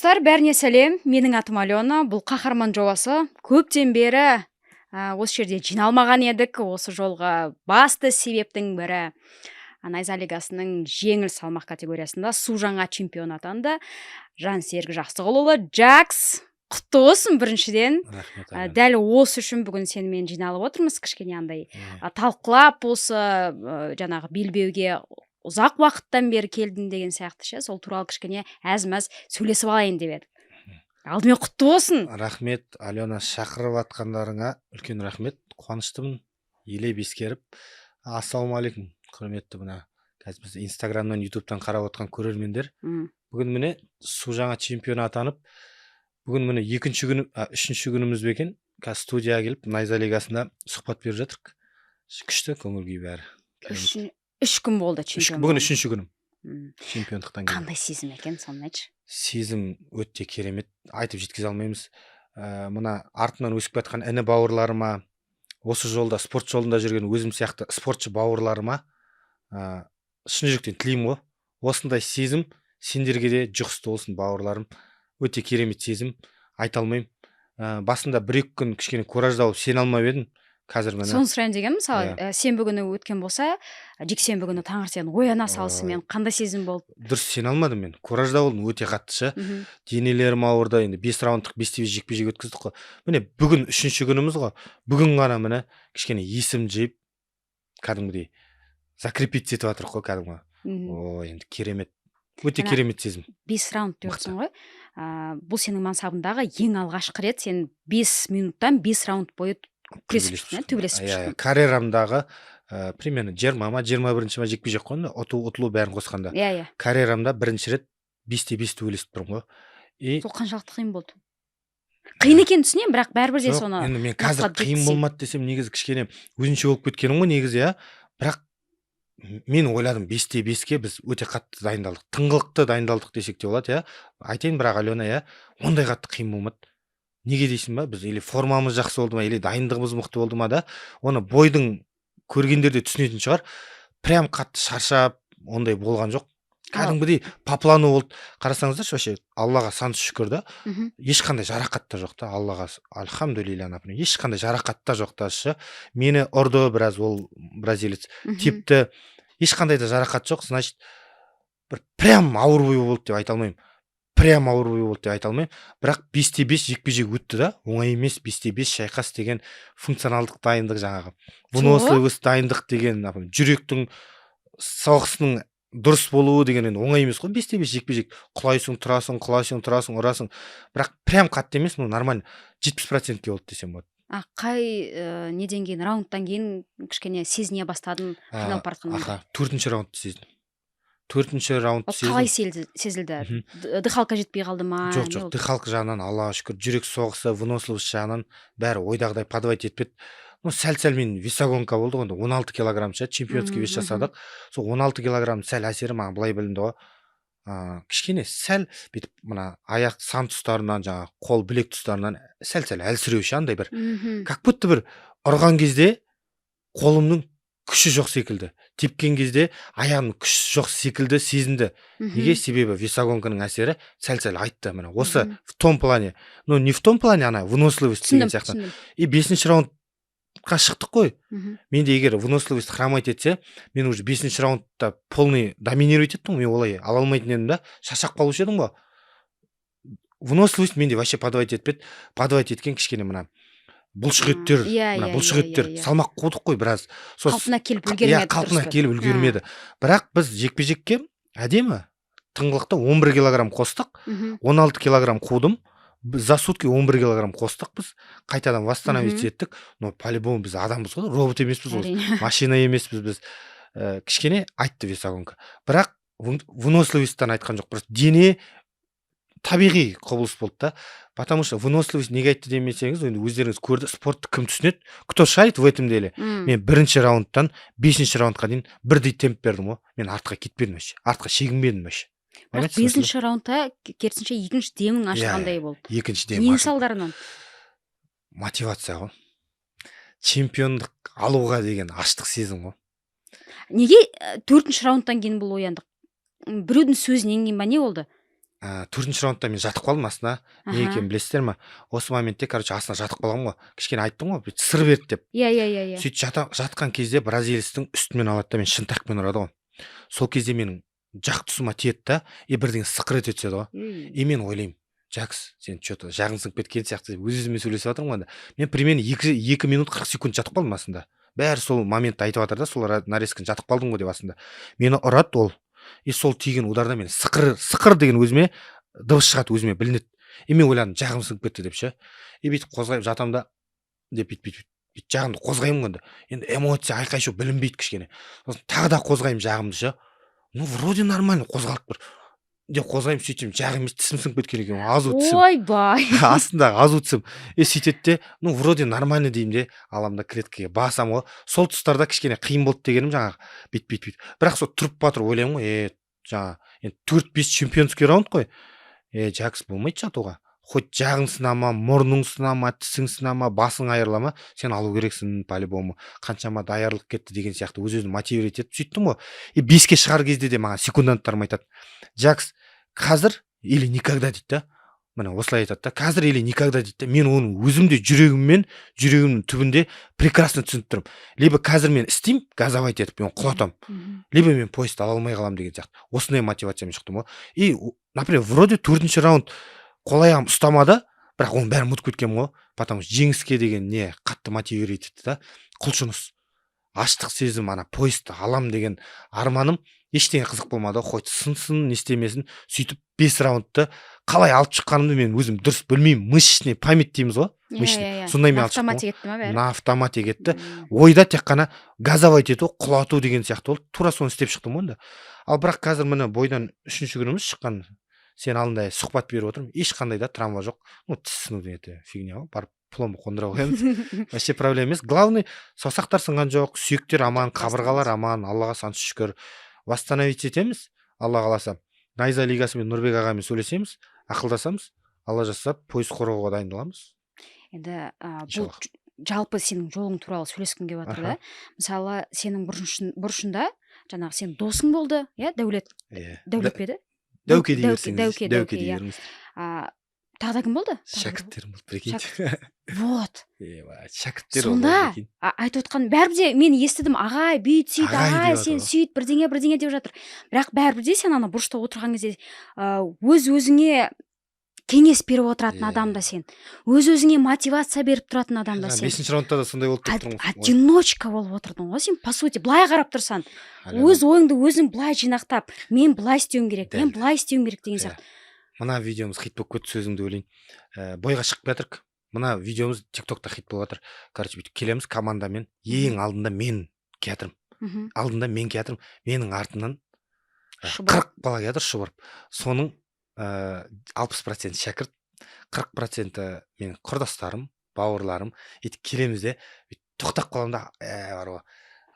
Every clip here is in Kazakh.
Достар, бәріне сәлем. Менің атым Алена. Бұл қаһарман жобасы көптен бері осы жерде жиналмаған едік. Осы жолға басты себептің бірі Найза лигасының жеңіл салмақ категориясында су жаңа чемпион атанды. Жансерік Жақсығұлұлы, Жакс, құтты болсын біріншіден. Рахмет, Алена. Дәл осы үшін бүгін сенімен жиналып отырмыз. Кішкене андай талқылап осы жаңағы белбеуге ұзақ уақыттан бері келдің деген сияқты ше, сол туралы кішкене әз-мәз сөйлесіп алайын деп едік. Алдымен құтты болсын. Рахмет, Алена, шақырып атқандарыңа үлкен рахмет. Қуаныштымын, елеп ескеріп. Ассалаумағалейкум, құрметті мына қазір біз Инстаграмнан, Ютубтан қарап отқан көрермендер. Бүгін міне су жаңа чемпион атанып, бүгін міне үшінші күніміз бекен, қазір студияға келіп Найза лигасында сұхбат беріп жатырмық. Күшті, көңіл күй бәрі. 3 күн болды чемпион. Бүгін үшінші күнім. Чемпиондықтан кейін. Қандай сезім екен, соны айтшы. Сезім өте керемет, айтып жеткізе алмаймыз. Мына артынан өсіп жатқан іні бауырларыма, осы жолда спорт жолында жүрген өзім сияқты спортшы бауырларыма шын жүректен тілеймін ғой. Осындай сезім сендерге де жұғысты болсын, бауырларым. Өте керемет сезім, айта алмаймын. Басында 1-2 күн кішкене куражда болып сене алмап едім. Қазір міне. Соны сұрайын деген, мысалы, сенбі күні өткен болса, жексенбі күні таңертең ояна салысымен қандай сезім болды? Дұрыс сене алмадым мен. Куражда болдым, өте қатты. Денелерім ауырды, енді 5 раундтық 5-те 5 жекпе-жек өткіздік қой. Міне бүгін 3-ші күніміз ғой. Бүгін ғана міне кішкене есім жиып, кәдімгідей закрепиться етіп жатырмық қой кәдімгі. Ой, енді керемет. Өте керемет сезім. 5 раунд диyorsun ғой. Бұл сенің мансабындағы ең алғашқы рет сен 5 минуттан 5 раунд бойы төбелесіп шықтың. Карьерамдағы примерно 20-21 жекпе-жек қой, ұтылу бәрін қосқанда. Карьерамда бірінші рет 5-те 5 төбелесіп тұрмын ғой. Сол қаншалықты қиын болды? Қиын екен түсінемін, бірақ бәрібір де соны. Енді мен қазір қиын болмады десем, негізі кішкене өзінше болып кеткенім ғой негізі, бірақ мен ойладым 5-те 5-ке біз өте қатты дайындалдық. Тыңғылықты дайындалдық десек те болады, айтайын, бірақ Алена, ондай қатты қиын болмады. Неге дейсің ба? Біз или формамыз жақсы болды ма, или дайындығымыз мықты болды ма да, оны бойдың көргендерде түсінетін шығар. Прям қатты шаршап, ондай болған жоқ. Кәдімгідей паплану болды. Қарасаңыздаршы, вообще Аллаға сан шүкір да. Ешқандай жарақат та жоқ та, Аллаға альхамдулилля, например. Ешқандай жарақат та жоқ та. Мені ұрды біраз, ол бразилец. Типті ешқандай да жарақат жоқ, значит, бір прям ауыр бой болды деп айта алмаймын. Прям ауыр бой болды деп айта алмаймын. Бірақ 5-те 5 жекпе-жек өтті да, оңай емес. 5-те 5 шайқас деген функционалдық дайындық жаңағы. Выносливость дайындық деген, жүректің соғысының дұрыс болуы деген енді оңай емес қой. 5-те 5 жекпе-жек құлайсың, тұрасың, ұрасың. Бірақ прям қатты емес, нормально 70%-ке болды десем болады. Қай неден кейін, раундтан кейін кішкене сезіне бастадым, қиналып бара жатқанымды? 4-ші раундты сездім. 4-ші раундты сездім. Қалай сезілді? Дыхалка жетпей қалды ма? Жоқ, дыхалка жағынан Аллаға шүкір, жүрек соғысы, выносливость жағынан бәрі ойдағыдай подвайт етпеді. Сәл мен весогонка болды ғой, 16 килограмм чемпионский вес жасадық. Сол 16 килограмм сәл әсері маған былай білінді ғой. Кішкене сәл бүйтіп мына аяқ сан тұстарынан, жаңа қол білек тұстарынан сәл әлсіреуші андай бір. Как будто бір ұрған кезде қолымның күші жоқ секілді. Тепкен кезде аяғымның күші жоқ секілді сезінді. Неге? Себебі весогонканың әсері сәл айтты. Осы в том плане, не в том плане, ана выносливость деген сияқты. И 5-ші раундқа шықтық қой. Менде егер выносливость хромать етсе, мен уже 5-ші раундта полный доминировать еттім, мен олай ала алмайтын едім да, шаршап қалушы едім ғой. Выносливость менде вообще подвайт етпеді. Подвайт еткен кішкене мына бұлшық еттер салмақ қудық қой біраз. Қалпына келіп үлгермеді. Қалпына келіп үлгермеді. Бірақ біз жекпе-жекке әдемі тыңғылықты 11 килограмм қостық, 16 килограмм қудым. За сутки 11 килограмм қостық біз, қайтадан восстановить еттік. Но по-любому біз адамбыз ғой, робот емеспіз, машина емеспіз біз. Кішкене айтты весогонка. Бірақ выносливостьтан айтқан жоқ, просто дене табиғи құбылыс болды да. Потому что выносливость неге айтты демесеңіз, өздеріңіз көрді, спортты кім түсінеді? Кто шарит в этом деле? Мен 1-ші раундтан 5-ші раундқа дейін бірдей темп бердім ғой. Мен артқа кетпедім вообще. Артқа шегінбедім вообще. Бірақ 5-ші раундта керісінше 2-ші демің ашқандай болды. 2-ші демің ашқандай. Нең салдарынан? Мотивация ғой. Чемпиондық алуға деген аштық сезім ғой. Неге 4-ші раундтан кейін бұл ояндық? Біреудің сөзінен кейін ба не болды? төртінші раундта мен жатып қалдым астына. Не екенін білесіздер ма? Осы моментте, астына жатып қалғанмын ғой. Кішкене айттым ғой, бүйтіп сыр берді деп. Иә. Сөйтіп жатқан кезде бразилецтің үстімен алады да мені шынтақпен ұрады ғой. Сол кезде менің жақ тұсыма тиеді да, бірдеңе сықыр ете түседі ғой. Мен ойлаймын, Джакс, сен что-то жағың сынып кеткен сияқты өз-өзіме сөйлесіп жатырмын ғой. Мен примерно 2 минут 40 секунд жатып қалдым астында. Бәрі сол моментті айтып жатыр да, сол нарезкін жатып қалдым ғой деп астында. Мені ұрады ол. Сол тиген ударда мен сықыр деген өзіме дыбыс шығады, өзіме білінеді. Мен ойладым, жағым сынып кетті деп ше. Бүйтіп қозғайып жатам да, деп бүйтіп жағымды қозғаймын ғой. Енді эмоция айқай-шу білінбейді кішкене. Тағы да қозғаймын жағымды ше. Вроде нормально қозғалып тұр. Деп қозғаймын, сөйтсем жағым тісім сынып кеткен екен, азу тісім. Ойбай. Астындағы азу тісім. Сөйтеді де, вроде нормально деймін де, аламын да клеткаға басам ғой. Сол тұстарда кішкене қиын болды дегенім жаңағы бит. Бірақ сол тұрып батыр ойлаймын ғой, жаңа 4-5 чемпионский раунд қой. Джакс болмайды жатуға. Хоть жағың сынама, мұрның сынама, тісің сынама, басың айырылама, сен алу керексің по-любому. Қаншама даярлық кетті деген сияқты өз-өзін мотивировать етіп сөйттім ғой. 5-ке шығар кезде де маған секунданттарым айтады. Джакс, қазір или никогда дейді да. Міне осылай айтады да. Қазір или никогда дейді да. Мен оның өзімде жүрегімнің түбінде прекрасно түсініп тұрмын. Либо қазір мен істеймін, газовать етіп, мен құлатам. Либо мен поезд ала алмай қалам деген сияқты. Осындай мотивациямен шықтым ғой. Например, вроде 4-ші раунд қол-аяғым ұстамады, бірақ оның бәрін ұмытып кеткенмін ғой. Потому что жеңіске деген не қатты мотивировать етті да. Құлшыныс, аштық сезім, поезд алам деген арманым ештеңе қызық болмады. Хоть сынсын, не істемесін, сөйтіп 5 раундты қалай алып шыққанымды мен өзім дұрыс білмеймін. Мышечный память дейміз ғой. Сондай мен алып шықтым. На автомате кетті. Ойда тек қана газовать ету, құлату деген сияқты болды. Тура соны істеп шықтым ғой. Ал бірақ қазір міне бойдан 3-ші күніміз шыққан. Сен алдында сұхбат беріп отырмын. Ешқандай да травма жоқ. Тіс сыну деген фигня ғой. Барып пломба қондыра қоямыз. Вообще проблема емес. Главный, саусақтар сынған жоқ, сүйектер аман, қабырғалар аман. Аллаға сан шүкір. Восстановить етеміз. Алла қаласа. Найза лигасымен Нұрбек ағамен сөйлесеміз, ақылдасамыз. Алла жазса, пойыз қорғауға дайындаламыз. Енді бұл жалпы сенің жолың туралы сөйлескім келіп жатыр да. Мысалы, сенің бұрышында жаңағы сен досың болды, иә, Дәулет пе еді? Дәуке дейірсіңіз. Тағы да кім болды? Шәкірттерім болды, прикиньте. Вот. Шәкірттер сонда айтып отқан бәрібір де мен естідім, ағай бүйт сөйт, ағай сен сөйт, бірдеңе деп жатыр. Бірақ бәрібір де сен бұрышта отырған кезде өз-өзіңе кеңес беріп отыратын адам да сен. Өз-өзіңе мотивация беріп тұратын адам да сен. 5-ші раундта да сондай болып тұрмын. Одиночка болып отырдың ғой сен, по сути. Былай қарап тұрсан, өз ойыңды өзің былай жинақтап, мен былай істеуім керек, мен былай істеуім керек деген сияқты. Мына видеомыз хит болып кетті, сөзіңді өлейін. Бойға шығып жатырық. Мына видеомыз TikTokта хит болып жатыр. Бүйтіп келеміз командамен. Ең алдында мен келатырмын. Менің артымнан 40 бала келатыр шұбырып. Соның 60% шәкірт, 40% менің құрдастарым, бауырларым. Келеміз де, тоқтап қаламын да, бар ғой,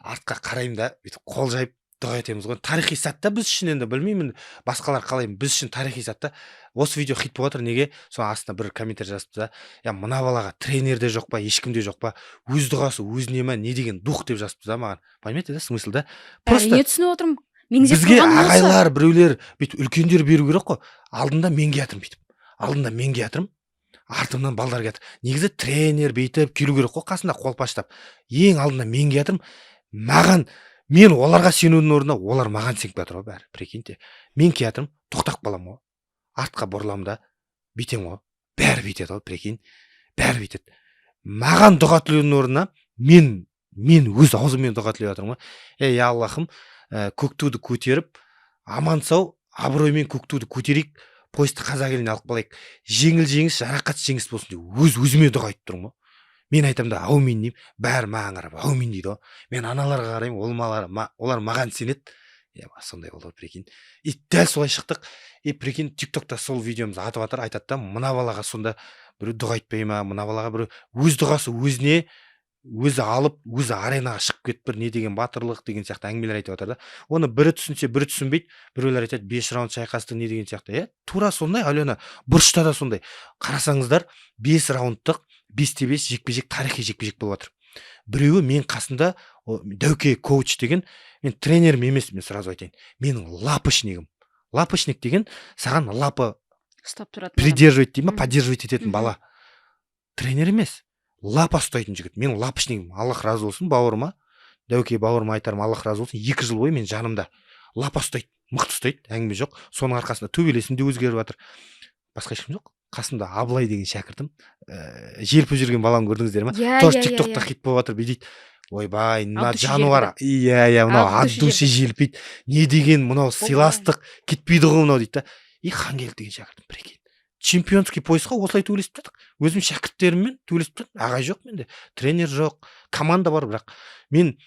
артқа қараймын да, қол жайып дұға етеміз ғой. Тарихи сәтті біз үшін, енді білмеймін басқалар қалай, біз үшін тарихи сәтті. Осы видео хит болып жатыр, неге? Соның астына бір комментарий жазыпты да, мына балаға тренерде жоқ па, ешкімде жоқ па, өз дұғасы өзіне ма, не деген дух деп жазыпты да маған. Понимаете да, смысл да? Просто түсініп отырмын. Бізге ағайлар, біреулер, үлкендер беру керек қой. Алдында мен келатырмын, артымнан балдар келатыр. Негізі тренер бейтіп келу керек қой, қасында қолпаштап. Ең алдында мен келатырмын. Мен оларға сенудің орнына олар маған сеніп жатыр ғой бәрі, прикиньте. Мен келатырмын, тоқтап қалам ғой. Артқа бұрылам да, бүйтем ғой. Бәрі бүйтеді ғой, прикинь. Бәрі бүйтеді. Маған дұға тілеудің орнына мен өз аузыммен дұға тілеп жатырмын ғой. Аллахым, көк туды көтеріп, аман сау, абыроймен көк туды көтерейік, поезды қазақ еліне алып қалайық. Жеңіл жеңіс, жарақат жеңіс болсын деп өзіме дұға айтып тұрмын ғой. Мен айтам да аумин деймін, бәрі маған қарап аумин дейді ғой. Мен аналарға қараймын, олар маған сенеді. Сондай болды, прикинь. Дәл солай шықтық. Прикинь, TikTokта сол видеомызды атып жатыр, айтады да, мына балаға сонда біреу дұға айтпай ма, мына балаға біреу өз дұғасы өзіне өзі алып, өзі аренаға шығып кетіп бір не деген батырлық деген сияқты әңгімелер айтып жатыр да. Оны бірі түсінсе, бірі түсінбейді. Біреулер айтады 5 раунд шайқасты не деген сияқты. Тура сондай, Алена, бұрышта да сондай. Қарасаңыздар, 5 раундтық 5-5 жекпе-жек, тарихи жекпе-жек болып жатыр. Біреуі мен қасында Дәуке коуч деген, мен тренерім емес, мен сразу айтайын. Менің лапочнигім. Лапочник деген саған лапы ұстап тұратын адам. придерживать дей ма, Мгм. поддерживать ететін Мгм. бала. Тренер емес, лапа ұстайтын жігіт. Менің лапочнигім, Аллах разы болсын, бауырыма, Дәуке бауырыма айтарым, Аллах разы болсын, 2 жыл бойы мен жанымда. Лапа ұстайды, мықты ұстайды, әңгіме жоқ. Соның арқасында төбелесім де өзгеріп жатыр. Басқа ешкім жоқ. Қасымда Абылай деген шәкіртім, желпіп жүрген баланы көрдіңіздер ма? Иә, Тоже иә, иә, тиктокта иә. хит болып жатыр, бүйтейді. Ойбай, мына От души жануар. желпіді. Иә, мынау От от души души желпиді. Не деген мынау сыйластық, кетпейді ғой мынау дейді да. И Хангелді деген шәкіртім, прикинь. Чемпионский поясқа осылай төбелесіп жатық. Өзім шәкірттеріммен төбелесіп жатырмын. Ағай жоқ менде, тренер жоқ, команда бар, бірақ мен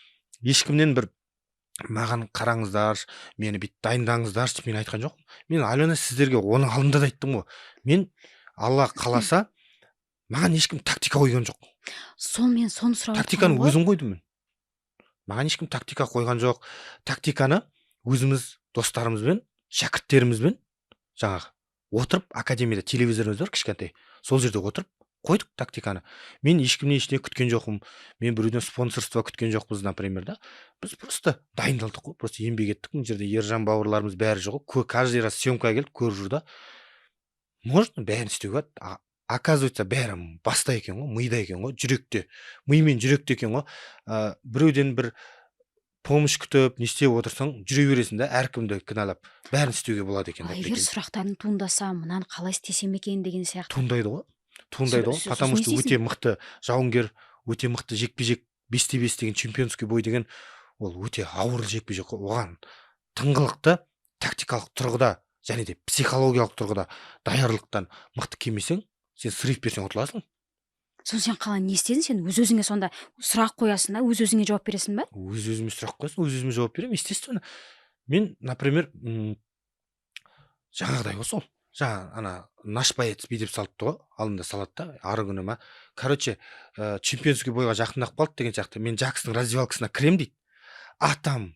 ешкімнен бір маған қараңыздар, мені бүйтіп дайындаңыздар деп мен айтқан жоқпын. Мен Алена сіздерге оның алдында да айттым ғой. Мен Алла қаласа маған ешкім тактика қойған жоқ. Соны сұрап Тактиканы жатқаным ғой. өзім қойдым мен. Маған ешкім тактика қойған жоқ. Тактиканы өзіміз достарымызбен, шәкірттерімізбен жаңағы отырып, академияда телевизорымыз бар кішкентай. Сол жерде отырып қойдық тактиканы. Мен ешкімнен ештеңе күткен жоқпын. Мен біреуден спонсорство күткен жоқпыз, например, да. Біз просто дайындалдық қой, просто еңбек еттік. Мына жерде Ержан бауырларымыз бәрі жоқ. Каждый раз съемкаға келіп көріп жүр да. Можно бәрін істеуге. Оказывается, бәрі баста екен ғой, мида екен ғой, жүректе. Ми мен жүректе екен ғой. Біреуден бір помощь күтіп, не істеп отырсаң, жүре бересің да, әркімді кінәлап. Бәрін істеуге болады екен да. Егер сұрақтардың туындаса, мынаны қалай істесем екен деген сияқты. Туындайды ғой. Потому что өте мықты жауынгер, өте мықты жекпе-жек 5-5 деген чемпионский бой деген ол өте ауыр жекпе-жек. Оған тыңғылықты тактикалық тұрғыда және де психологиялық тұрғыда даярлықтан мықты келмесең, сен срыв берсең ұтыласың. Соны сен қалай не істедің? Сен өз-өзіңе сонда сұрақ қоясың да, өз-өзіңе жауап бересің ба? Өз-өзіме сұрақ қоясың, өз-өзіме жауап беремін, естественно. Мен, например, жаңағыдай ғой сол. Жаңа ана наш боец бүйтіп салыпты ғой, алдында салады да, ары күні ма. Короче, чемпионский бойға жақындап қалды деген сияқты. Мен Жакстың раздевалкасына кірем дейді. А там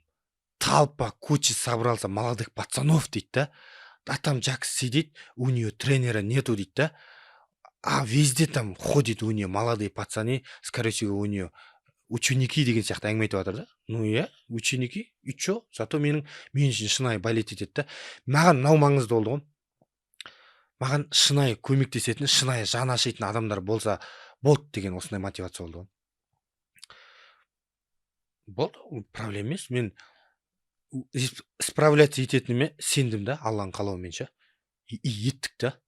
толпа, куча собрался молодых пацанов дейді да. А там Жакс сидит, у нее тренера нету дейді да. А везде там ходит у нее молодые пацаны, скорее всего, у нее ученики деген сияқты әңгіме айтып жатыр да. Ну иә, ученики, и чё? Зато мен үшін шынайы болеть етеді да. Маған мынау маңызды болды ғой. Маған шынайы көмектесетін, шынайы жан ашитын адамдар болса болды деген осындай мотивация болды ғой. Болды, проблема емес. Мен справляться ететініме сендім да, Алланың қалауымен ше. И еттік та.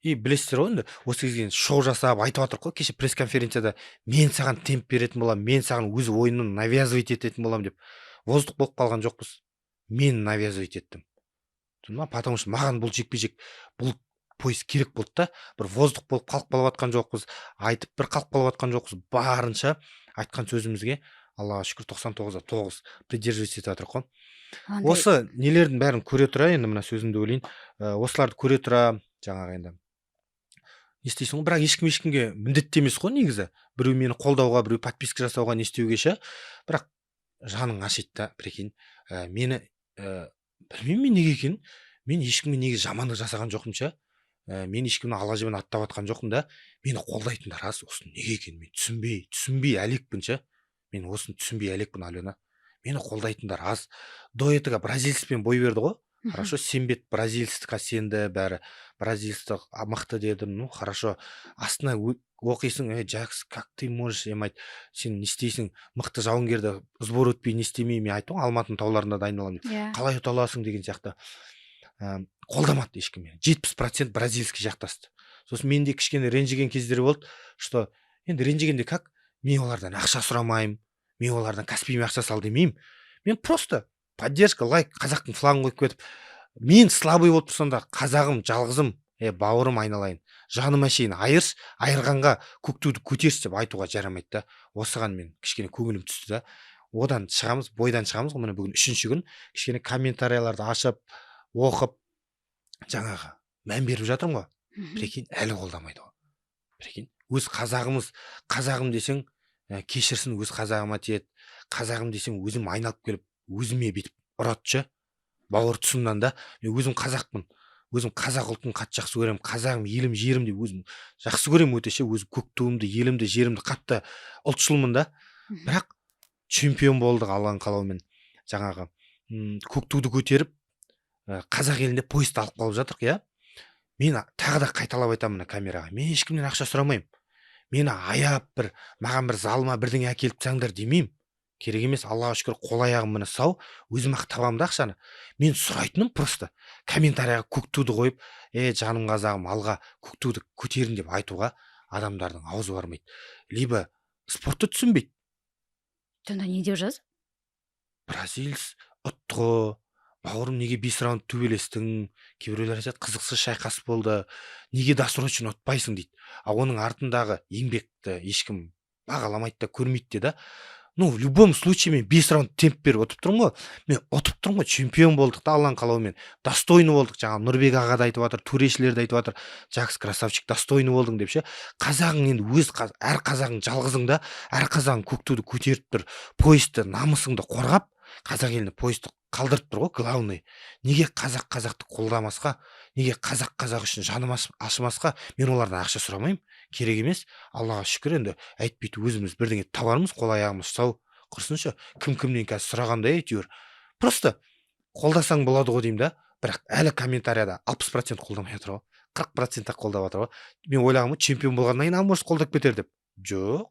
И білесіздер ғой енді, осы кезге шоу жасап айтып жатыр ғой, кеше пресс-конференцияда мен саған темп беретін болам, мен саған өз ойынын навязывать ететін болам деп. Воздух болып қалған жоқпыз. Мен навязывать еттім. Потому что маған бұл жекпе-жек, бұл пояс керек болды да, бір воздух болып қалып жатқан жоқпыз, айтып бір қалып жатқан жоқпыз. Барынша айтқан сөзімізге Аллаға шүкір 99-да 9 придерживаться етіп жатыр ғой. Осы нелердің бәрін көре тұра, енді мына сөзімді өлейін, осыларды көре тұра, жаңағы енді не істейсің ғой, бірақ ешкімге міндетті емес қой негізі. Біреу мені қолдауға, біреу подписка жасауға не істеуге ше. Бірақ жаның ашиды да, прикинь. Мені білмеймін мен неге екенін. Мен ешкімге неге жамандық жасаған жоқпын ше. Мен ешкімді ала жібін аттап жатқан жоқпын да. Мені қолдайтындар рас, осыны неге екенін мен түсінбей әлекпін ше. Мен осыны түсінбей әлекпін, Алена. Мені қолдайтындар аз. До этого бразильцпен бой берді ғой. Хорошо, сенбет бразильцқа сенді, бәрі бразильцті мықты дедім. Ну, хорошо. Астына оқисың, Жакс, как ты можешь, емайт, сен не істейсің, мықты жауынгерді сбор өтпей не істемей, мен айттым, Алматының тауларында дайындаламын деп. Қалай ұта аласың деген сияқты. Қолдамады ешкім мені. 70% бразильский жақтасты. Сосын менде кішкене ренжіген кездері болды, что енді ренжігенде как? Мен олардан ақша сұрамаймын, мен олардан каспийме ақша сал демеймін. Мен просто поддержка, лайк, қазақтың флагын қойып кетіп, мен слабый болып тұрсам да, қазағым, жалғызым, бауырым айналайын, жаным әшейін айырш, айырғанға көк туды көтеріш деп айтуға жарамайды да. Осыған мен кішкене көңілім түсті да. Одан шығамыз, бойдан шығамыз, міне бүгін 3-ші күн, кішкене комментарияларды ашып, оқып, жаңағы мән беріп жатырмын ғой. Прикинь, әлі қолдамайды ғой. Прикинь, өз қазағымыз, қазағым десең, кешірсін, өз қазағыма тиеді. Қазағым десең, өзім айналып келіп, өзіме бетіп ұратшы, бауыр тұсымнан да. Мен өзім қазақпын, өзім қазақ ұлтын қатты жақсы көремін, қазағым, елім, жерім деп өзім жақсы көремін өте ше. Өзім көк туымды, елімді, жерімді қатты ұлтшылмын да. Бірақ чемпион болдық Алланың қалауымен. Жаңағы көк туды көтеріп, қазақ елінде поезд алып қалып жатырық, иә. мен тағы да қайталап айтамын мына камераға, мен ешкімнен ақша сұрамаймын, мені аяп маған бір залыма бірдеңе әкеліп тастаңдар демеймін. Керек емес, Аллаға шүкір қол аяғым міне сау, өзім ақ табамын да ақшаны. Мен сұрайтыным просто комментарияға көк туды қойып, жаным қазағым, алға көк туды көтерін деп айтуға адамдардың аузы бармайды. Либо спортты түсінбейді. Сонда не деп жаз? Бразилец ұтты, бауырым неге 5 раунд төбелестің, кейбіреулер айтады қызықсыз шайқас болды, неге досрочно ұтпайсың дейді. Оның артындағы еңбекті ешкім бағаламайды да, көрмейді де. Ну, в любом случае мен 5 раунд темп беріп ұтып тұрмын ғой. Мен ұтып тұрмын ғой, чемпион болдық та Алланың қалауымен. Достойны болдық. Жаңа Нұрбек аға да айтып жатыр, төрешілер де айтып жатыр. Жақсы красавчик, достойны болдың деп ше. Қазағың енді әр қазағың жалғызың да, әр қазағың көк туды көтеріп тұр. Поезді, намысыңды қорғап, қазақ еліне поезді қалдырып тұр ғой, главный. Неге қазақты қолдамасқа, неге қазақ үшін жаным ашымасқа? Мен олардан ақша сұрамаймын, керек емес. Аллаға шүкір, енді әйтпейді өзіміз бірдеңе табармыз, қол аяғымыз сау. Құрсыншы, кімнен қазір сұрағандай әйтеуір. Просто қолдасаң болады ғой деймін да. Бірақ әлі комментарияда 60% қолдамай жатыр ғой, 40% қолдап жатыр ғой. Мен ойлағанмын, чемпион болғаннан кейін может қолдап кетер деп. Жоқ.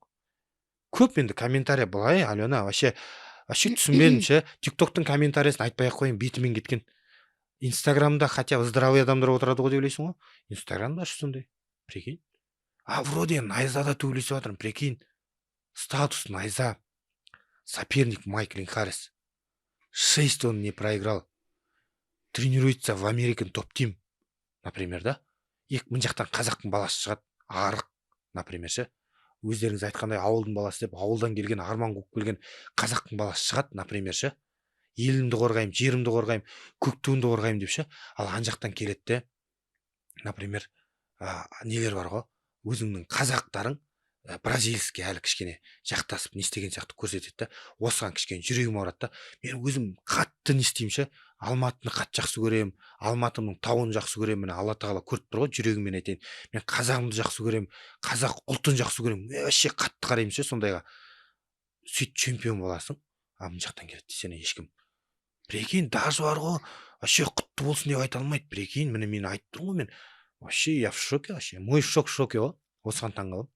Көп енді комментария былай, Алена, вообще түсінбедім ше. ТикТоктың комментариясын айтпай ақ қояйын, бетімен кеткен. Инстаграмда хотя бы здравый адамдар отырады ғой деп ойлайсың ғой. Инстаграмда сондай. Прикинь. Вроде найзада төбелесіп жатырмын, прикинь. Статус найза. Соперник Майк Линхарес. 6 он не проиграл. Тренируется в American Top Team, например, да? Мына жақтан қазақтың баласы шығады, арық, например, ше. Өздеріңіз айтқандай ауылдың баласы деп, ауылдан келген, арман қуып келген қазақтың баласы шығады, например, ше. Елімді қорғаймын, жерімді қорғаймын, көк туымды қорғаймын деп ше. Ал ан жақтан келеді де, например, нелер бар ғой, өзіңнің қазақтарың бразильский әлі кішкене жақтасып не істеген сияқты көрсетеді да. Осыған кішкене жүрегім ауырады да. Мен өзім қатты не істеймін ше. Алматыны қатты жақсы көремін, Алматының тауын жақсы көремін. Міне Алла тағала көріп тұр ғой, жүрегіммен айтайын. Мен қазағымды жақсы көремін, қазақ ұлтын жақсы көремін. Вообще қатты қараймын ше сондайға. Сөйтіп чемпион боласың. Мына жақтан келеді десене ешкім. Прикинь, даже бар ғой, вообще құтты болсын деп айта алмайды. Прикинь, міне мен айтып тұрмын ғой мен. Вообще я в шоке вообще. Мой шок в шоке ғой. Осыған таңғалып.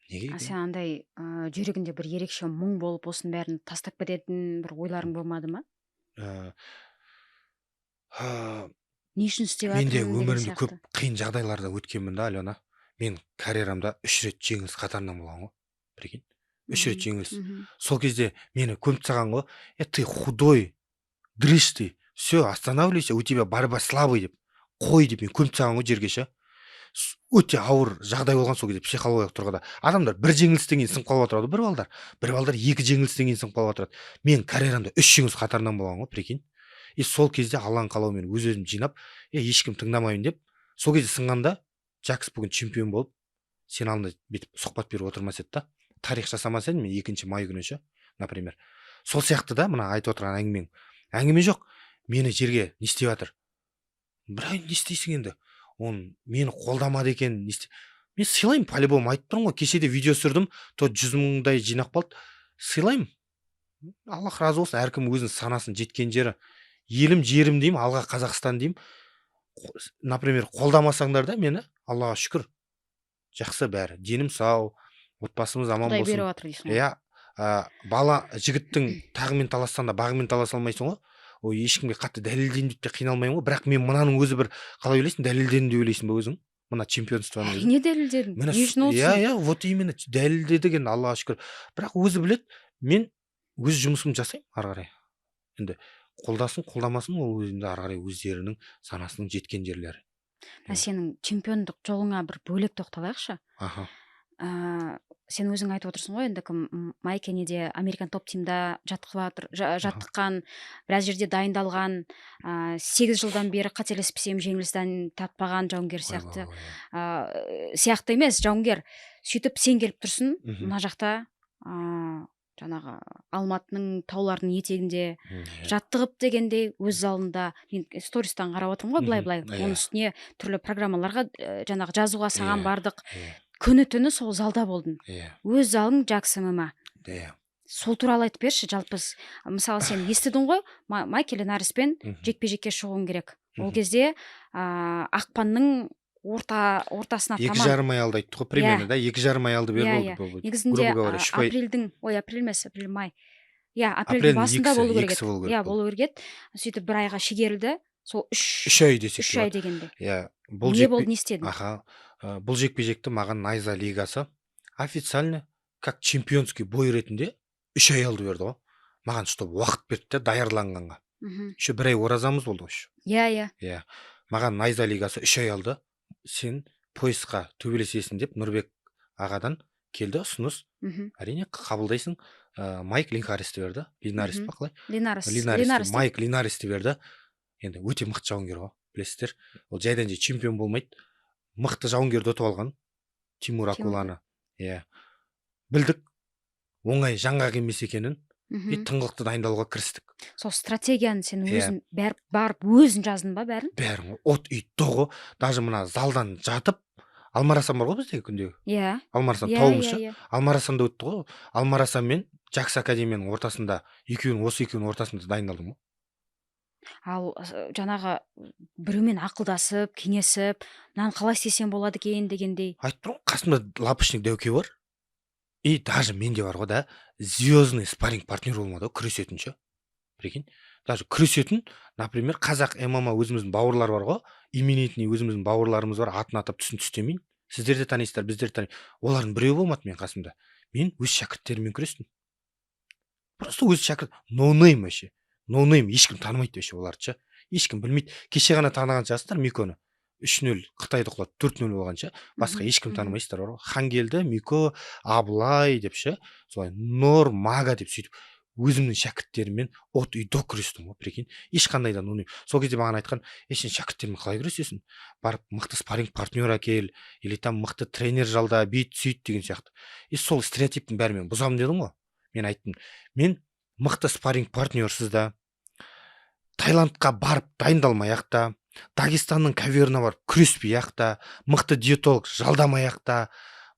Неге? Сен андай жүрегінде бір ерекше мұң болып, осының бәрін тастап кететін бір ойларың болмады ма? Не үшін істеп Мен де жатырмын деген өмірімде сияқты. көп қиын жағдайларда өткенмін да, Алена. Мен карьерамда 3 рет жеңіліс қатарынан болған ғой. Прикинь. 3 рет жеңіліс. Сол кезде мені көміп тастаған ғой. Ты худой, дрыщ ты. Все, останавливайся, у тебя борьба слабый деп. Қой деп мен көміп тастаған ғой жерге ше. Өте ауыр жағдай болған сол кезде психологиялық тұрғыда. Адамдар бір жеңілістен кейін сынып қалып отырады, бір балдар 2 жеңілістен кейін сынып қалып отырады. Мен карьерамда 3 жеңіліс қатарынан болған ғой, прикинь. И сол кезде Алланың қалауымен өз-өзімді жинап, ешкім тыңдамайын деп, сол кезде сынғанда Джакс бүгін чемпион болып, сен алдында бүйтіп сұхбат беріп отырмас еді да. Тарих жасамас едім мен 2 май күні ше, например. Сол сияқты да, мына айтып отырған әңгімең. Әңгіме жоқ. Мені жерге не істеп жатыр? Бірақ не істейсің енді? Он мені қолдамады екен. Мен сыйлаймын, по-любому айтып тұрмын ғой. Кешеде видео түсірдім, то 100 мыңдай жинақ қалды. Сыйлаймын. Аллах разы болсын, әркім өзінің санасын жеткен жері. Елім, жерім деймін, алға Қазақстан деймін. Например, қолдамасаңдар да мені, Аллаға шүкір. Жақсы бәрі. Денім сау, отбасымыз аман Құдай болсын. беріп жатыр дейсің ғой. Иә, бала жігіттің тағымен талассаң да бағымен таласа алмайсың ғой. Ой, ешкімге қатты дәлелдейін деп те қиналмаймын ғой. Бірақ мен мынаның өзі бір қалай ойлайсың, дәлелдедім деп ойлайсың ба өзің? Мына чемпионствоның өзі. Не дәлелдедің? Не үшін ол Иә, вот именно дәлелдедік енді, Аллаға шүкір. Бірақ өзі білет, мен өз жұмысымды жасаймын ары қарай. Енді қолдасын, қолдамасын, ол өзінде ары қарай өздерінің санасының жеткен жерлері. Сенің чемпиондық жолыңа бір бөлек тоқталайықшы. Аха. Сен өзің айтып отырсың ғой, енді Майк Кеннеди American Top Team'да жаттыққан, біраз жерде дайындалған, 8 жылдан бері қателеспесем жеңілістен таппаған жауынгер сияқты. Сияқты емес, жауынгер. Сөйтіп сен келіп тұрсың, мына жақта жаңағы Алматының тауларының етегінде жаттығып дегендей өз залында, мен стористан қарап отырмын ғой, былай-былай. Оның үстіне түрлі программаларға жаңағы жазуға саған бардық. Күні түні сол залда болдың. Өз залың Джакс ММА. Сол туралы айтып берші, жалпы мысалы сен естідің ғой, Майкл Линареспен жекпе-жекке шығуың керек. Ол кезде ақпанның ортасына 2,5 ай алды айттық қой примерно, да? 2,5 ай алды бер болды, негізінде грубо говоря, 3 ай. апрель емес, апрель май. Апрельдің Апрельдің басында болу керек екісі еді. болу керек болу керек еді. Сөйтіп бір айға шегерілді. Сол 3 ай десек 3 ай дегенде. бұл Не болды, не істедің? бұл жекпе-жекті маған Найза лигасы официально как чемпионский бой ретінде 3 ай алды берді ғой. Маған чтобы уақыт берді де даярланғанға. Еще бір ай оразамыз болды ғой. Маған Найза лигасы 3 ай алды. Сен поясқа төбелесесің деп Нұрбек ағадан келді ұсыныс. Әрине қабылдайсың. Майк Линаристі берді. Линарис па қалай? Линарис. Майк Линаристі берді. Енді өте мықты жауынгер ғой, білесіздер. Ол жайдан жай чемпион болмайды. Мықты жауынгерді ұтып алған. Тимур Акуланы. Білдік. Оңай жаңғақ емес екенін. Тыңғылықты дайындалуға кірістік. Сол стратегияны сен өзің барып өзің жаздың ба бәрін? Бәрін. От үй тоғы. Даже мына залдан жатып, Алмарасан бар ғой біздегі күндегі. Алмарасан тауымыз ше. Алмарасанда өтті ғой. Алмарасан мен Жакс Академияның ортасында, осы екеуінің ортасында дайындалдым ғой. Ал жаңағы біреумен ақылдасып, кеңесіп, мынаны қалай істесем болады екен дегендей. Айтып тұрмын, қасымда Лапышник Дәуке бар. И даже менде бар ғой да, звездный спарринг партнер болмады ғой, күресетін ше. Прикинь. Даже күресетін, например, қазақ ММА өзіміздің бауырлар бар ғой, именитный өзіміздің бауырларымыз бар, атын атап түсін түстемейін. Сіздер де танисыздар, біздер таниды. Олардың біреуі болмады мен қасымда. Мен өз шәкірттеріммен күрестім. Просто өз шәкірт, ноунейм вообще. Ноунейм, ешкім танымайды вообще оларды ше. Ешкім білмейді. Кеше ғана таныған шығарсыздар Миконы. 3-0 Қытайды құлады, 4-0 болғанша. Басқа ешкім танымайсыздар бар ғой. Хангелді, Мико, Аблай деп ше. Солай Нор, Мага деп сөйтіп өзімнің шәкірттеріммен от үйде күрестім ғой, прикинь. Ешқандай да ноунейм. Сол кезде маған айтқан, сен шәкірттермен қалай күресесің? Барып мықты спарринг партнер әкел, или там мықты тренер жалда, бүйт сөйт деген сияқты. Сол стереотиптің бәрін мен бұзамын дедім ғой. Мен айттым, мен мықты спарринг партнерсыз да, Таиландқа барып дайындалмай-ақ та, Дагестанның каверына барып күреспей-ақ та, мықты диетолог жалдамай-ақ та,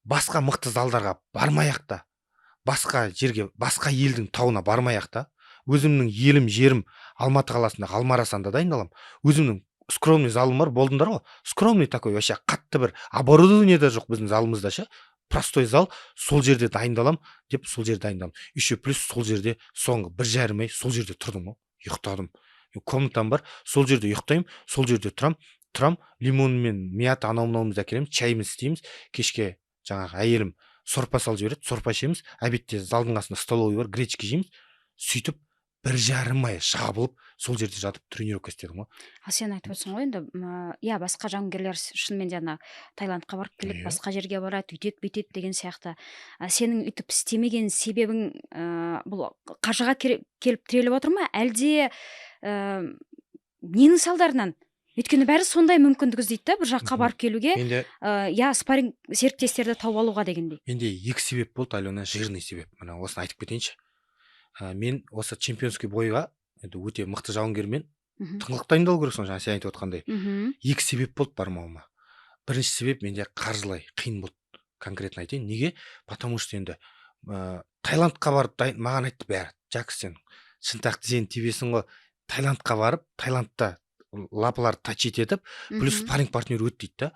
басқа мықты залдарға бармай-ақ та, басқа жерге, басқа елдің тауына бармай-ақ та, өзімнің елім, жерім Алматы қаласындағы Алмарасанда дайындалам. Өзімнің скромный залым бар, болдыңдар ғой. Скромный такой, вообще қатты бір оборудование да жоқ біздің залымызда ше. Простой зал, сол жерде дайындалам деп сол жерде дайындалам. Еще плюс сол жерде соңғы 1,5 ай сол жерде тұрдым ғой, ұйықтадым. Комнатам бар, сол жерде ұйықтаймын, сол жерде тұрам, лимон мен мята анау-мынауымызды әкелеміз, чайымыз істейміз, кешке жаңағы әйелім сорпа салып жібереді, сорпа ішеміз, обедте залдың қасында столовый бар, гречка жейміз, сөйтіп 1,5 ай жабылып сол жерде жатып тренировка істедім ғой. Сен айтып отырсың ғой енді, басқа жауынгерлер шынымен де ана Таиландқа барып келеді, басқа жерге барады, үйтеді, бүйтеді деген сияқты. Сенің үйтіп істемеген себебің бұл қаржыға келіп тіреліп отыр ма, әлде ненің салдарынан? Өйткені бәрі сондай мүмкіндік іздейді да, бір жаққа барып келуге, спарринг серіктестерді тауып алуға дегендей. Менде 2 себеп болды, Алена, жирный себеп. Мына осыны айтып кетейінші. Мен осы чемпионский бойға өте мықты жауынгермен тыңғылық дайындалу керек, жаңа сен айтып отқандай. 2 себеп болды бармауыма. Бірінші себеп менде қаржылай қиын болды. Конкретно айтайын. Неге? Потому что енді Таиландқа барып маған айтты бәрі. Жакс, сен шынтақ тізені тебесің ғой. Таиландқа барып, Таиландта лапалар тачит етіп, плюс спарринг партнер өт дейді да.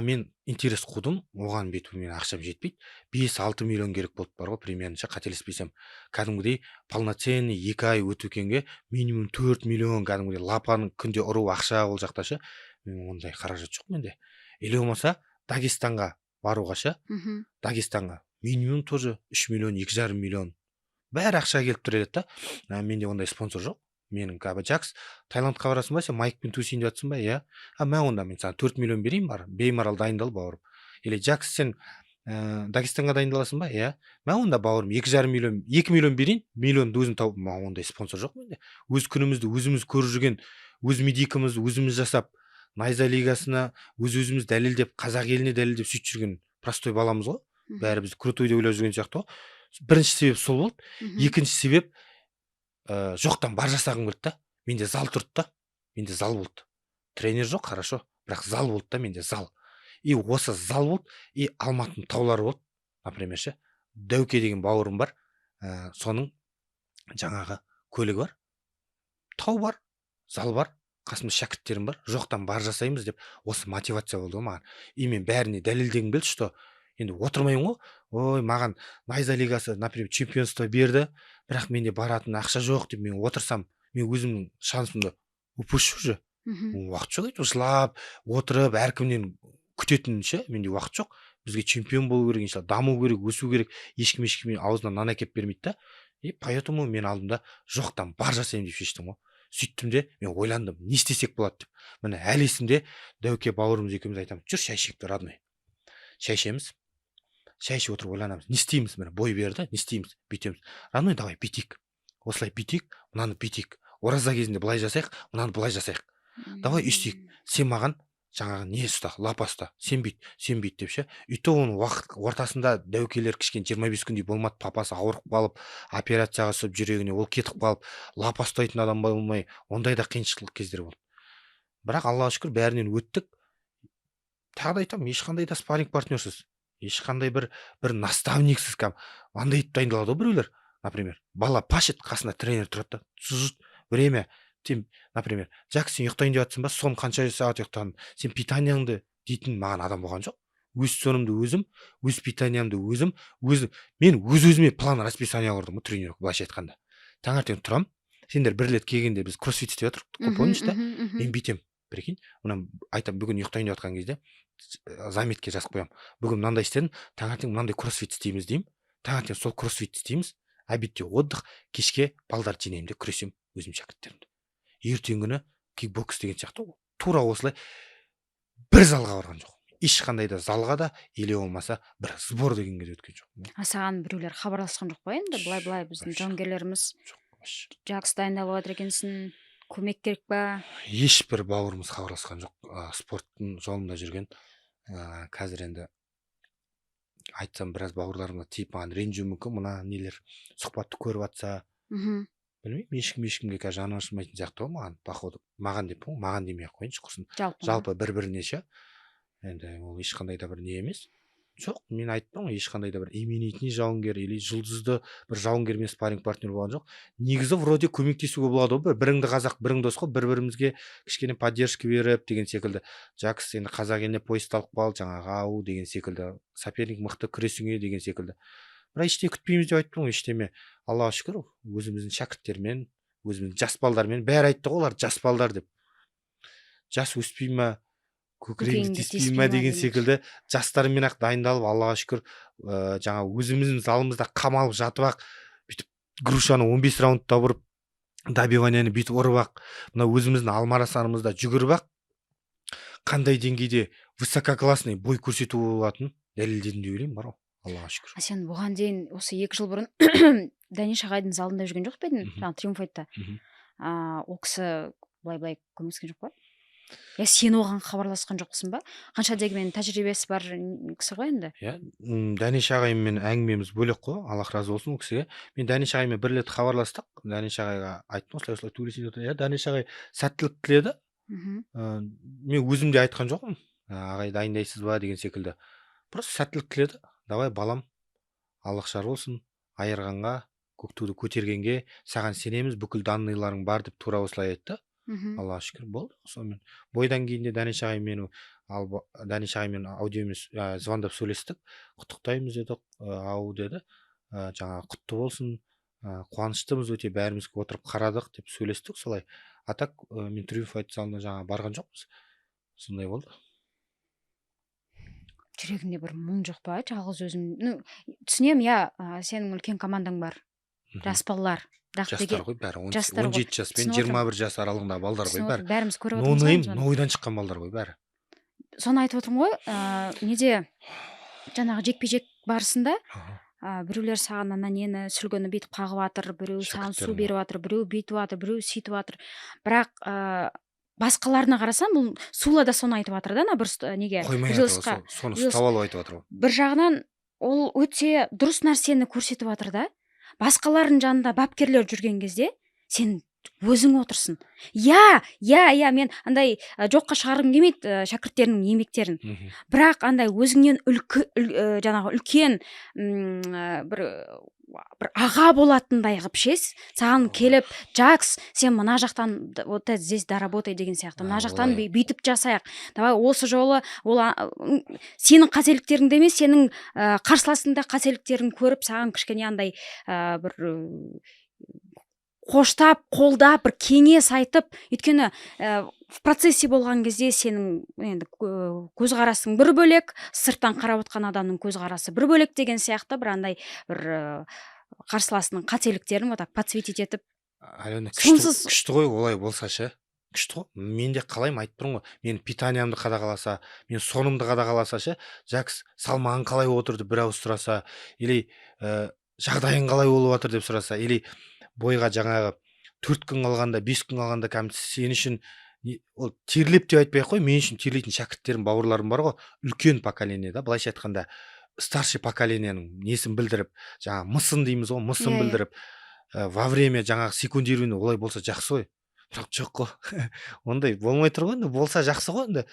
Мен интерес қудым, оған бету мен ақшам жетпейді. 5-6 миллион керек болды бар ғой, примерно қателеспесем. Кәдімгідей полноценный 2 ай өтекенге минимум 4 миллион кәдімгідей лапаның күнде ұру ақша ол жақта ше. Мен ондай қаражат жоқ менде. Или болмаса Дагестанға баруға ше. Дагестанға минимум тоже 3 миллион, 2,5 миллион. Бәрі ақша келіп тұрады да. Менде ондай спонсор жоқ. Менің Жакс, Таиландқа барасың ба, сен майкпен тусейін деп жатсың ба? Мен онда мен саған 4 миллион берейін бар, беймарал дайындал бауырым. Или Жакс, сен Дагестанға дайындаласың ба? Мен онда бауырым 2,5 миллион, 2 миллион берейін, миллионды өзің тауып, мен ондай спонсор жоқ менде. Өз күнімізді өзіміз көріп жүрген, өз медикамызды өзіміз жасап, Найза лигасына өзіміз дәлелдеп, қазақ еліне дәлелдеп сөйтіп жүрген простой баламыз ғой. Бәрі біз крутой деп ойлап жүрген сияқты ғой. Бірінші себеп сол болды. Екінші себеп жоқтан бар жасағым келді да. Менде зал тұрды да. Менде зал болды. Тренер жоқ, хорошо, бірақ зал болды да, менде зал. И осы зал болды, и Алматының таулары болды. Например ше, Дәуке деген бауырым бар. Соның жаңағы көлігі бар. Тау бар, зал бар, қасымда шәкірттерім бар, жоқтан бар жасаймыз деп, осы мотивация болды ғой маған. И мен бәріне дәлелдегім келді, что енді отырмаймын ғой. Ой, маған Найза лигасы, например, чемпионство берді, бірақ менде баратын ақша жоқ деп мен отырсам, мен өзімнің шансымды упущу уже. Уақыт жоқ еді, жылап отырып әркімнен күтетін ше, менде уақыт жоқ. Бізге чемпион болу керек, иншалла даму керек, өсу керек. Ешкім аузынан нан әкеп бермейді да. И поэтому мен алдымда жоқтан бар жасаймын деп шештім ғой. Сөйттім де, мен ойландым, не істесек болады деп. Міне әлі есімде, Дәуке бауырымыз екеуміз айтамыз, жүр шай ішейік, родной. Шай ішеміз. Шай ішіп отырып ойланамыз, не істейміз, міне бой берді, не істейміз, бүйтеміз. Родной, давай бүйтейік. Осылай бүйтейік, мынаны бүйтейік. Ораза кезінде былай жасайық, мынаны былай жасайық. Давай үстейік. Сен маған жаңағы не ұста, лапа ұста, сен бүйт деп ше. Үйті оның уақыт ортасында Дәукелер кішкене 25 күндей болмады, папасы ауырып қалып, операцияға түсіп жүрегіне ол кетіп қалып, лапа ұстайтын адам болмай, ондай да қиыншылық кездер болды. Бірақ Аллаға шүкір бәрінен өттік. Тағы да айтамын, ешқандай да спарринг партнерсіз, ешқандай бір наставниксіз кәм. Андай етіп дайындалады ғой біреулер. Например, бала пашет, қасында тренер тұрады да, время. Сен, например, Жак, сен ұйықтайын деп жатсың ба, сон қанша сағат ұйықтадың, сен питаниянды дейтін маған адам болған жоқ. Өз сонымды өзім, өз питаниямды өзім, мен өзіме план расписание құрдым, тренировка былайша айтқанда. Таңертең тұрам, сендер бір рет келгенде біз кроссфит істеп жатырмық, помнишь да? Мен бүйтем, прикинь, мына айтам, бүгін ұйықтайын деп жатқан кезде заметке жазып қоямын. Бүгін мынандай істедім, таңертең мынандай кроссфит істейміз деймін. Таңертең сол кроссфит істейміз, обедте отдых, кешке балдар жинаймын деп күресем өзім шәкірттерімді. Ертең күні кикбокс деген сияқты тура осылай бір залға барған жоқ. Ешқандай да залға да или болмаса бір сбор дегенге де өткен жоқ. Саған біреулер хабарласқан жоқ па енді? Былай біздің жауынгерлеріміз жақсы дайындалып жатыр екенсің, көмек керек па? Ешбір бауырымыз хабарласқан жоқ. Спорттың жолында жүрген. Қазір енді айтсам біраз бауырларымда тиіп маған ренжуі мүмкін, мына нелер сұхбатты көріп жатса. Білмеймін, ешкімге қазір жаны ашымайтын сияқты ғой маған, походу. Маған деп, маған демей ақ қояйыншы, құрсын. Жалпы бір-біріне ше. Енді ол ешқандай да бір не емес. Жоқ, мен айттым ғой, ешқандай да бір именитный жауынгер или жұлдызды бір жауынгермен спарринг партнер болған жоқ. Негізі вроде көмектесуге болады ғой, біріңді қазақ, бірің дос қой, бір-бірімізге кішкене поддержка беріп деген секілді. Жакс, енді қазақ еліне поезд алып қал, жаңағы ау деген секілді. Соперник мықты күресіңе деген секілді. Бірақ ештеңе күтпейміз деп айттым ғой, ештеме. Аллаға шүкір, өзіміздің шәкірттермен, өзіміздің жас балдармен, бәрі айтты ғой олар жас балдар деп. Жас өспей ма, көкірегіңіз теспей ма деген секілді жастармен ақ дайындалып, Аллаға шүкір, жаңа өзіміздің залымызда қамалып жатып ақ, бүйтіп грушаны 15 раундта ұрып, добиванияны бүйтіп ұрып ақ, мына өзіміздің алмарасанымызда жүгіріп ақ, қандай деңгейде высококлассный бой көрсету болатынын дәлелдедім деп ойлаймын, бар ғой. Аллаға шүкір. Сен бұған дейін осы 2 жыл бұрын Дәнеш ағайдың залында жүрген жоқ па едің? Жаңағы Триумф айтта. Ол кісі былай көмектескен жоқ па? Я сен оған хабарласқан жоқсың ба? Қанша дегенмен тәжірибесі бар кісі ғой енді. Дәнеш ағаймен әңгімеміз бөлек қой, Аллах разы болсын ол кісіге. Мен Дәнеш ағаймен бір рет хабарластық. Дәнеш ағайға айттым, осылай төйлесін жатыр. Дәнеш ағай сәттілік тіледі. Мен өзім де айтқан жоқпын. Ағай дайындайсыз ба деген секілді. Просто сәттілік тіледі. Давай балам, Аллах жар болсын, айырғанға, көк туды көтергенге саған сенеміз, бүкіл данныйларың бар деп тура осылай айтты. Аллаға шүкір, болды. Сонымен бойдан кейін де Дәнеш ағаймен аудиомен звондап сөйлестік, құттықтаймыз деді, ау деді, жаңа құтты болсын, қуаныштымыз өте, бәріміз отырып қарадық деп сөйлестік, солай. Атак мен Триумф айт залына жаңа барған жоқпыз. Сондай болды. Жүрегіңде бір мұң жоқ па? Жалғыз өзім, түсінем, сенің үлкен командаң бар. Жас балалар. Жастар ғой бәрі, 17 жас пен 21 жас аралығында балдар ғой бәрі. Бәріміз көріп отырмыз. Нойдан шыққан балдар ғой бәрі. Соны айтып отырмын ғой, неде жаңағы жекпе-жек барысында біреулер саған нені сүлгіні бүйтіп қағып жатыр, біреу саған су беріп жатыр, біреу бүйтіп жатыр, біреу сөйтіп жатыр. Бірақ басқаларына қарасам, бұл Сула да соны айтып жатыр да, бір неге рилсқа. Соны ұстап алып айтып жатыр. Бір жағынан ол өте дұрыс нәрсені көрсетіп жатыр да. Басқалардың жанында бапкерлер жүрген кезде сен өзің отырсын. Иә, мен андай жоққа шығарғым келмейді шәкірттерімнің еңбектерін. Бірақ андай өзіңнен жаңағы үлкен бір аға болатындай қылып ше, саған келіп, Жакс, сен мына жақтан вот здесь доработай деген сияқты, мына жақтан олай. бүйтіп жасайық. Давай осы жолы сенің қателіктеріңді емес, сенің қарсыласыңда қателіктерін көріп, саған кішкене андай бір қоштап, қолдап, бір кеңес айтып, өйткені в процессе болған кезде сенің енді көзқарасың бір бөлек, сырттан қарап отқан адамның көзқарасы бір бөлек деген сияқты бір андай бір қарсыласының қателіктерін вот так подсветить етіп. Алена, Сонсыз күшті ғой, олай болса ше. Күшті ғой. Мен де қалаймын, айтып тұрмын ғой. Мен питаниямды қадағаласа, мен сонымды қадағаласа ше, Жакс салмағың қалай отырды бір ауыз сұраса, или жағдайың қалай болып жатыр деп сұраса, или бойға жаңағы 4 күн қалғанда, 5 күн қалғанда кәдімгі сен үшін ол терлеп деп айтпай ақ қой, мен үшін терлейтін шәкірттерім, бауырларым бар ғой, үлкен поколение да, былайша айтқанда старший поколениенің несін білдіріп, жаңағы мысын дейміз ғой, мысын білдіріп, во время жаңағы секундирование олай болса жақсы ғой. Бірақ жоқ қой. Ондай болмай тұр ғой, болса жақсы ғой. Енді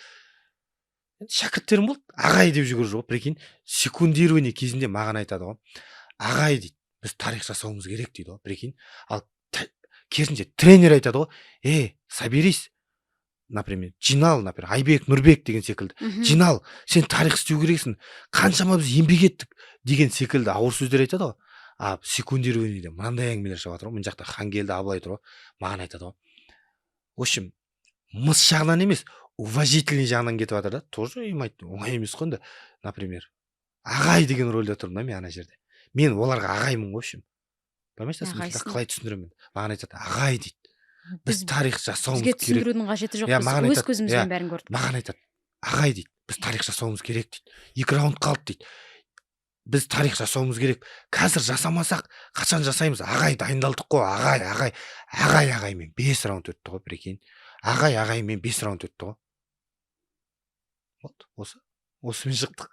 шәкірттерім болды, ағай деп жүгіріп жүр ғой, прикинь. Секундирование кезінде маған айтады ғой, ағай дейді, біз тарих жасауымыз керек дейді ғой, прикинь. Ал керісінше тренер айтады ғой, соберись, например, жинал, например, Айбек, Нұрбек деген секілді. Жинал, сен тарих істеу керексің, қаншама біз еңбек еттік деген секілді ауыр сөздер айтады ғой. Секундированиеде мынандай әңгімелер шығып жатыр ғой, мына жақта Хангелді, Абылай тұр ғой, маған айтады ғой. В общем, мыс жағынан емес, уважительный жағынан кетіп жатыр да, тоже оңай емес қой енді. Например, ағай деген рөлде тұрмын да мен ана жерде. Мен оларға ағаймын ғой, в общем. Понимаешь, қалай түсіндіремін? Маған айтады, ағай дейді. Біз тарих жасауымыз керек. Бізге түсіндірудің қажеті жоқ, біз өз көзімізбен бәрін көрдік. Маған айтады, ағай дейді, біз тарих жасауымыз керек дейді. 2 раунд қалды дейді. Біз тарих жасауымыз керек. Қазір жасамасақ, қашан жасаймыз? Ағай, дайындалдық қой, ағай мен 5 раунд өтті ғой, прикинь. Ағай мен 5 раунд өтті ғой. Вот, осымен шықтық.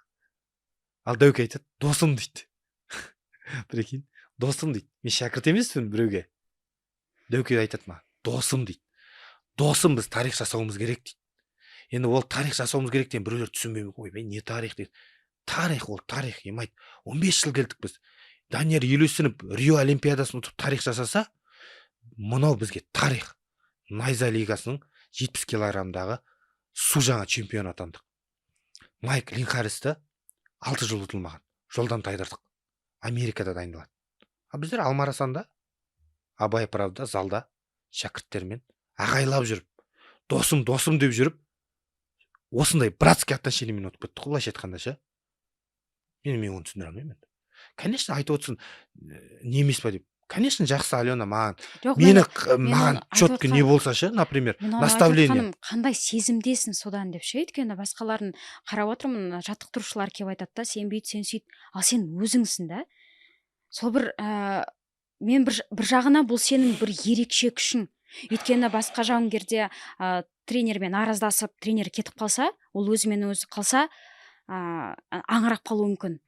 Ал Дәуке айтады, досым дейді. Прикинь, досым дейді. Мен шәкірт емеспін біреуге. Дәуке айтады ма, досым дейді. Досым, біз тарих жасауымыз керек дейді. Енді ол тарих жасауымыз керек деген біреулер түсінбей ой, не тарих дейді. Тарих ол тарих, емайт. 15 жыл келдік біз. Данияр Елеусінов Рио Олимпиадасын ұтып тарих жасаса, мынау бізге тарих. Найза лигасының 70 килограммдағы су жаңа чемпион атандық. Майк Линхаристі 6 жыл ұтылмаған. Жолдан тайдырдық. Америкада дайындалады. Біздер Алмарасанда, Абай правда, залда шәкірттермен ағайлап жүріп, досым деп жүріп, осындай братский отношениемен өтіп кеттік, былайша айтқанда ше. Мен оны түсіндіре алмаймын. Конечно, айтып отырсың, не емес па деп. Конечно, жақсы, Алена, маған четко не болса ше, например, наставление. Қандай сезімдесің содан деп ше, өйткені басқаларын қарап отырмын, жаттықтырушылар келіп айтады да, сен бүйт, сен сөйт, ал сен өзіңсің да. Сол мен бір жағына бұл сенің бір ерекше күшің. Өйткені басқа жауынгерде тренермен араздасып, тренер кетіп қалса, ол өзімен өзі қалса, аңырап қалуы мүмкін.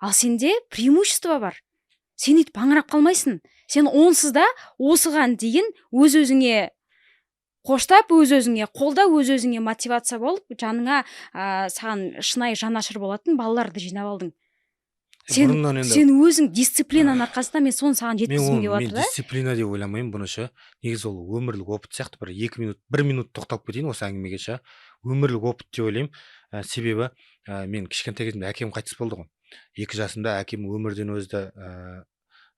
Ал сенде преимущество бар. Сен өйтіп аңырап қалмайсың. Сен онсыз да осыған дейін өз-өзіңе қоштап, өз-өзіңе қолда, өз-өзіңе мотивация болып, жаныңа саған шынайы жанашыр болатын балаларды жинап алдың. Сен өзің дисциплинаның арқасында мен соны саған жеткізгім келіп жатыр да. Мен дисциплина деп ойламаймын бұны ше. Негізі ол өмірлік опыт сияқты, бір 1 минут тоқталып кетейін осы әңгімеге ше. Өмірлік опыт деп ойлаймын. Себебі мен кішкентай кезімде әкем қайтыс болды ғой. 2 жасымда әкем өмірден өзді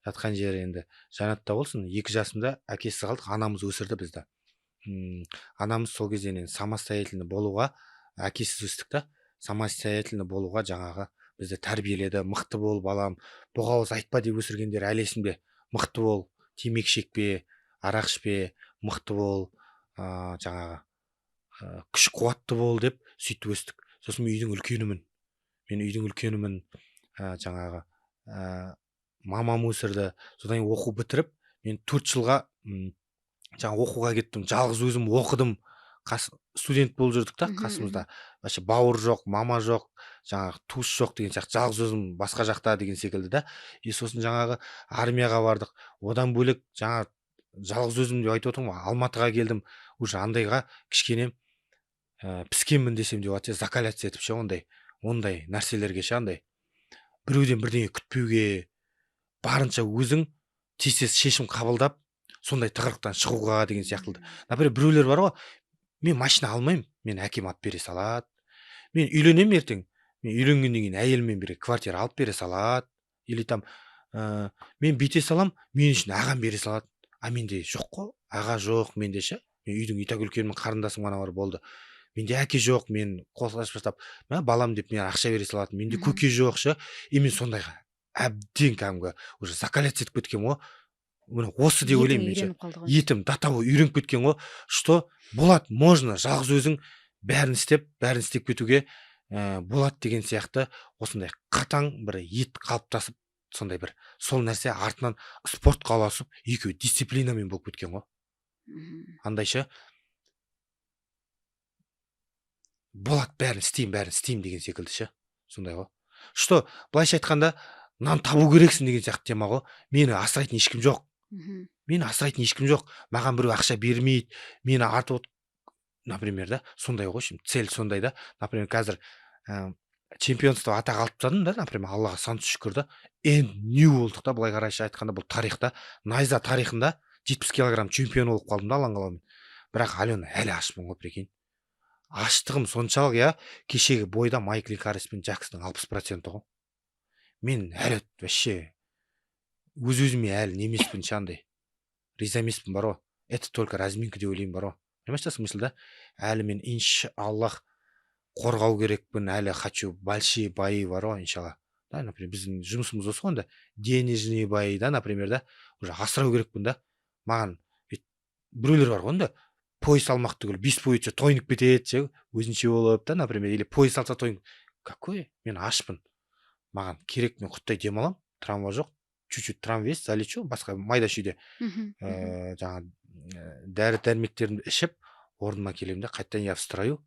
жатқан жері енді жанатта болсын. 2 жасымда әкесі қалдық, анамыз өсірді бізді. Анамыз сол кезден самостоятельный болуға, әкесіз өстік та, самостоятельный болуға жаңағы бізді тәрбиеледі, мықты бол балам, боғауыз айтпа деп өсіргендер әлі есімде. Мықты бол, темекі шекпе, арақ ішпе, мықты бол, жаңағы күш қуатты бол деп сөйтіп өстік. Сосын мен үйдің үлкенімін. Жаңағы мамам өсірді. Содан оқу бітіріп, мен 4 жылға жаңа оқуға кеттім. Жалғыз өзім оқыдым. Студент болып жүрдік та қасымызда. Вообще бауыр жоқ, мама жоқ, жаңағы туыс жоқ деген сияқты, жалғыз өзім басқа жақта деген секілді да. Сосын жаңағы армияға бардық. Одан бөлек жаңа жалғыз өзім деп айтып отырмын ғой, Алматыға келдім, уже андайға кішкене піскенмін десем деп жатыр, закаляться етіп ше, ондай нәрселерге ше, андай біреуден бірдеңе күтпеуге, барынша өзің тез шешім қабылдап, сондай тығырықтан шығуға деген сияқты. Например, біреулер бар ғой, мен машина алмаймын, мен әкем алып бере салады. Мен үйленемін ертең, мен үйленгеннен кейін әйеліммен бірге квартира алып бере салады. Или там мен бүйте салам, мен үшін ағам бере салады. А менде жоқ қой, аға жоқ менде ше. Мен үйдің итак үлкенмін, қарындасым ғана бар, болды. Менде әке жоқ, мен қол ашып тастап, балам деп мен ақша бере салатын. Менде көке жоқ ше. И мен сондайға әбден кәдімгі уже закаляться етіп кеткен ғой. Міне осы деп ойлаймын мен ше. Етім до того үйреніп кеткен ғой, что болады, можно жалғыз өзің бәрін істеп кетуге болады деген сияқты осындай қатаң бір ет қалыптасып, сондай бір сол нәрсе артынан спортқа ұласып, екеуі дисциплинамен болып кеткен ғой. Андай ше, болады, бәрін істеймін деген секілді ше. Сондай ғой. Что былайша айтқанда нан табу керексің деген сияқты тема ғой. Мені асырайтын ешкім жоқ. Маған біреу ақша бермейді. Мені артып, например, да, сондай ғой, цель сондай да. Например, қазір чемпионство атақ алып тастадым да, например, Аллаға сан шүкір да. Не болдық та, былай қарайша айтқанда, бұл тарихта, найза тарихында 70 килограмм чемпион болып қалдым да, Алланың қалауымен. Бірақ Алена әлі ашпын ғой, прикинь. Аштығым соншалық, я кешегі бойда Майкл Каррис пен Джакстың 60% ғой. Мен әлі вообще өз-өзіме әлі немеспін шандай. Риза емеспін бар ғой. Это только разминка деп ойлаймын бар ғой. Понимаешь, смысл да? Әлі мен иншаллах қорғау керекпін, әлі хочу большие бои бар ғой, иншалла. Да, например, біздің жұмысымыз осы ғой, денежный бои, да, например, да, уже асырау керекпін да. Маған біреулер бар ғой, пояс алмақ түгіл 5 бойынша тойынып кетеді ше, өзінше болып, да, например, или пояс алса тойын. Какой? Мен ашпын. Маған керек, мен құттай демалам, травма жоқ, чуть-чуть травма есть, залечу, басқа майда шүйде жаңа дәрі дәрмектерімді ішіп, орныма келемін де, қайтадан я в строю,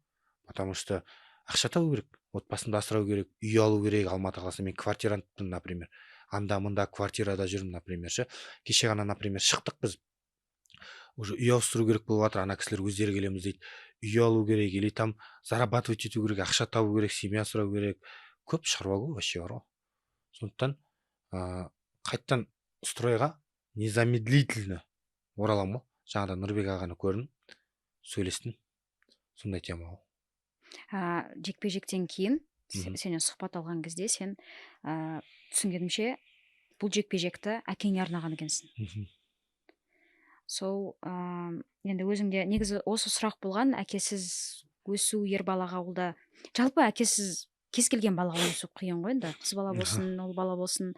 потому что ақша табу керек, отбасымды асырау керек, үй алу керек. Алматы қаласында мен квартирантпын, например, анда-мында квартирада жүрмін, например ше. Кеше ғана, например, шықтық біз, уже үй ауыстыру керек болып жатыр, ана кісілер өздері келеміз дейді, үй алу керек, или там зарабатывать ету керек, ақша табу керек, семья асырау керек, көп шаруа ғой вообще бар ғой. Сондықтан қайттан стройға незамедлительно ораламын ғой. Жаңада Нұрбек ағаны көрдім, сөйлестім, сондай тема ғой. Жекпе-жектен кейін сенен сұхбат алған кезде сен түсінгенімше бұл жекпе-жекті әкеңе арнаған екенсің. Сол енді өзіңде негізі осы сұрақ болған, әкесіз өсу ер балаға ауылда, жалпы әкесіз кез келген балаға өсу қиын ғой енді, қыз бала болсын, ұл бала болсын.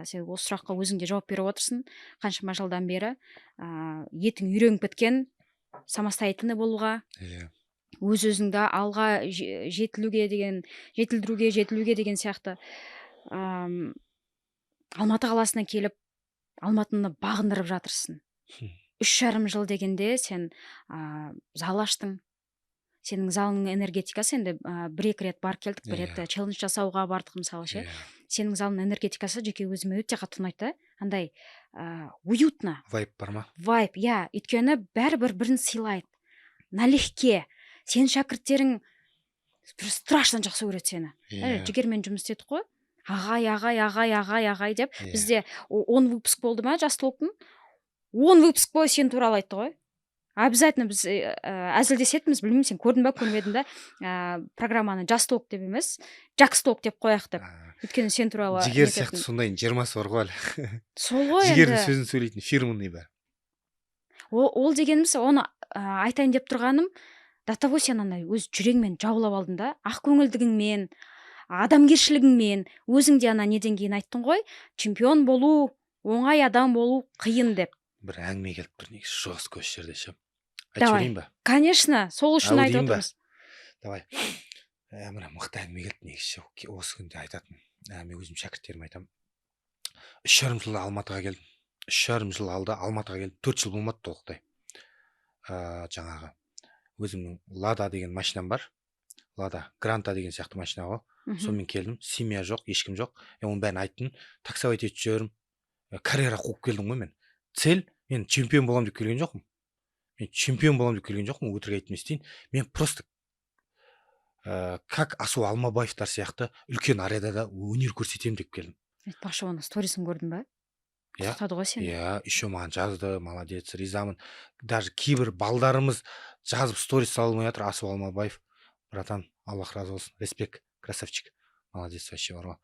Сен осы сұраққа өзіңде жауап беріп отырсың. Қаншама жылдан бері етің үйреніп кеткен, самостоятельный болуға, өз-өзіңді алға жетілдіруге деген сияқты. Алматы қаласына келіп, Алматыны бағындырып жатырсың. 3,5 жыл дегенде сен зал аштың. Сенің залыңның энергетикасы енді 1-2 рет бар келдік, бір рет челлендж жасауға бардық мысалы ше. Сенің залыңның энергетикасы жеке өзіме өте қатты ұнайды. Андай уютно. Вайп бар ма? Вайп, иә. Өйткені бәрібір бірін сыйлайды. Налегке. Сен шәкірттерің страшно жақсы көреді сені. Жігермен жұмыс істедік қой. Ағай деп. Бізде 10 выпуск болды ма жас толқын? 10 выпуск бойы сен туралы айтты ғой. Обязательно біз әзілдесетіміз, білмеймін, сен көрдің ба, көрмедің да, программаны жас толқ деп емес, жакс толқ деп қояқ деп. Өйткені сен туралы Жігер сияқты сондайын 20-сы бар ғой әлі. Сол ғой енді. Жігердің сөзін сөйлейтін фирменный бар. Ол дегеніміз, оны айтайын деп тұрғаным, до того сен ана өз жүрегіңмен жаулап алдың да, ақ көңілдігіңмен, адамгершілігіңмен, өзіңде ана неден кейін айттың ғой, чемпион болу, оңай адам болу қиын деп. Бір әңгіме келіп тұр, негізі жорстко осы жерде ше. Айтып жіберейін ба? Конечно, сол үшін айтып отырмыз. Давай. Мына мықты әңгіме келді негізі, осы күнде айтатын. Мен өзім шәкірттеріме айтамын. 3,5 жыл Алматыға келдім. 3,5 жыл алда Алматыға келдім. 4 жыл болмады толықтай. Жаңағы өзімнің Лада деген машинам бар. Лада Гранта деген сияқты машина ғой. Сонымен келдім. Семья жоқ, ешкім жоқ. Оның бәрін айттым. Таксовать етіп жүрмін. Карьера қуып келдім ғой мен. Цель, мен чемпион боламын деп келген жоқпын. Мен чемпион боламын деп келген жоқпын, өтірік айтмастейін. Мен просто как Асу Алмабаевтар сияқты үлкен аренада өнер көрсетемін деп келдім. Айтпақшы, оны сторисін көрдің ба? Иә, Құттықтады ғой сені. еще маған жазды, молодец, ризамын. Даже кейбір балдарымыз жазып сторис салмай жатыр. Асу Алмабаев, братан, Аллах разы болсын, респект, красавчик, молодец вообще бар ғой.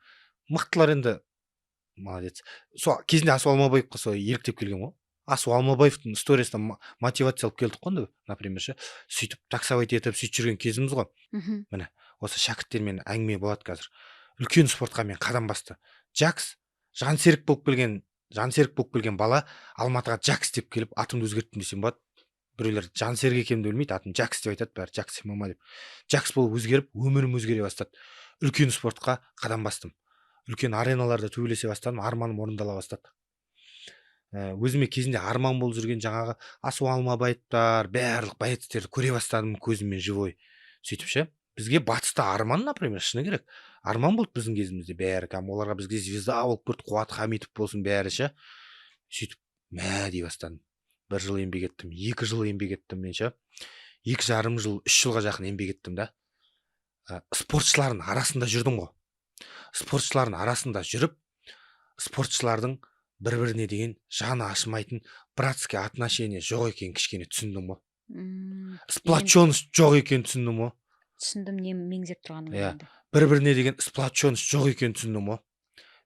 Мықтылар енді, молодец. Сол кезінде Асу Алмабаевқа сол еліктеп келген ғой. Асу Алмабаевтың сторисіне мотивация алып келдік қой, например ше, сөйтіп таксовать етіп сөйтіп жүрген кезіміз ғой. Міне осы шәкірттермен әңгіме болады қазір. Үлкен спортқа мен қадам басты. Жакс, жансерік болып келген бала Алматыға Жакс деп келіп атымды өзгерттім десем болады. Біреулер жансерік екенімді білмейді, атын Жакс деп айтады, бәрі Жакс мама деп. Жакс болып өзгеріп, өмірім өзгере бастады. Үлкен спортқа қадам бастым. Үлкен ареналарда төбелесе бастадым, арманым орындала бастады. Өзіме кезінде арман болып жүрген жаңағы Асу Алмабаевтар, барлық боецтерді көре бастадым көзіммен живой. Сөйтіп ше, бізге батыста арман, например, шыны керек. Арман болды біздің кезімізде бәрі, оларға бізге звезда болып көрді, Қуат Хамитов болсын бәрі ше. Сөйтіп мә дей бастадым. 1 жыл еңбек еттім, 2 жыл еңбек еттім мен ше. 2,5 жыл, 3 жылға жақын еңбек еттім да. Спортшылардың арасында жүрдім ғой. Спортшылардың арасында жүріп, спортшылардың бір-біріне деген жаны ашымайтын братский отношение жоқ екенін кішкене түсіндім ғой. Сплоченность жоқ екенін түсіндім ғой. Түсіндім, не меңзеп тұрғанын енді. Бір-біріне деген сплоченность жоқ екенін түсіндім ғой.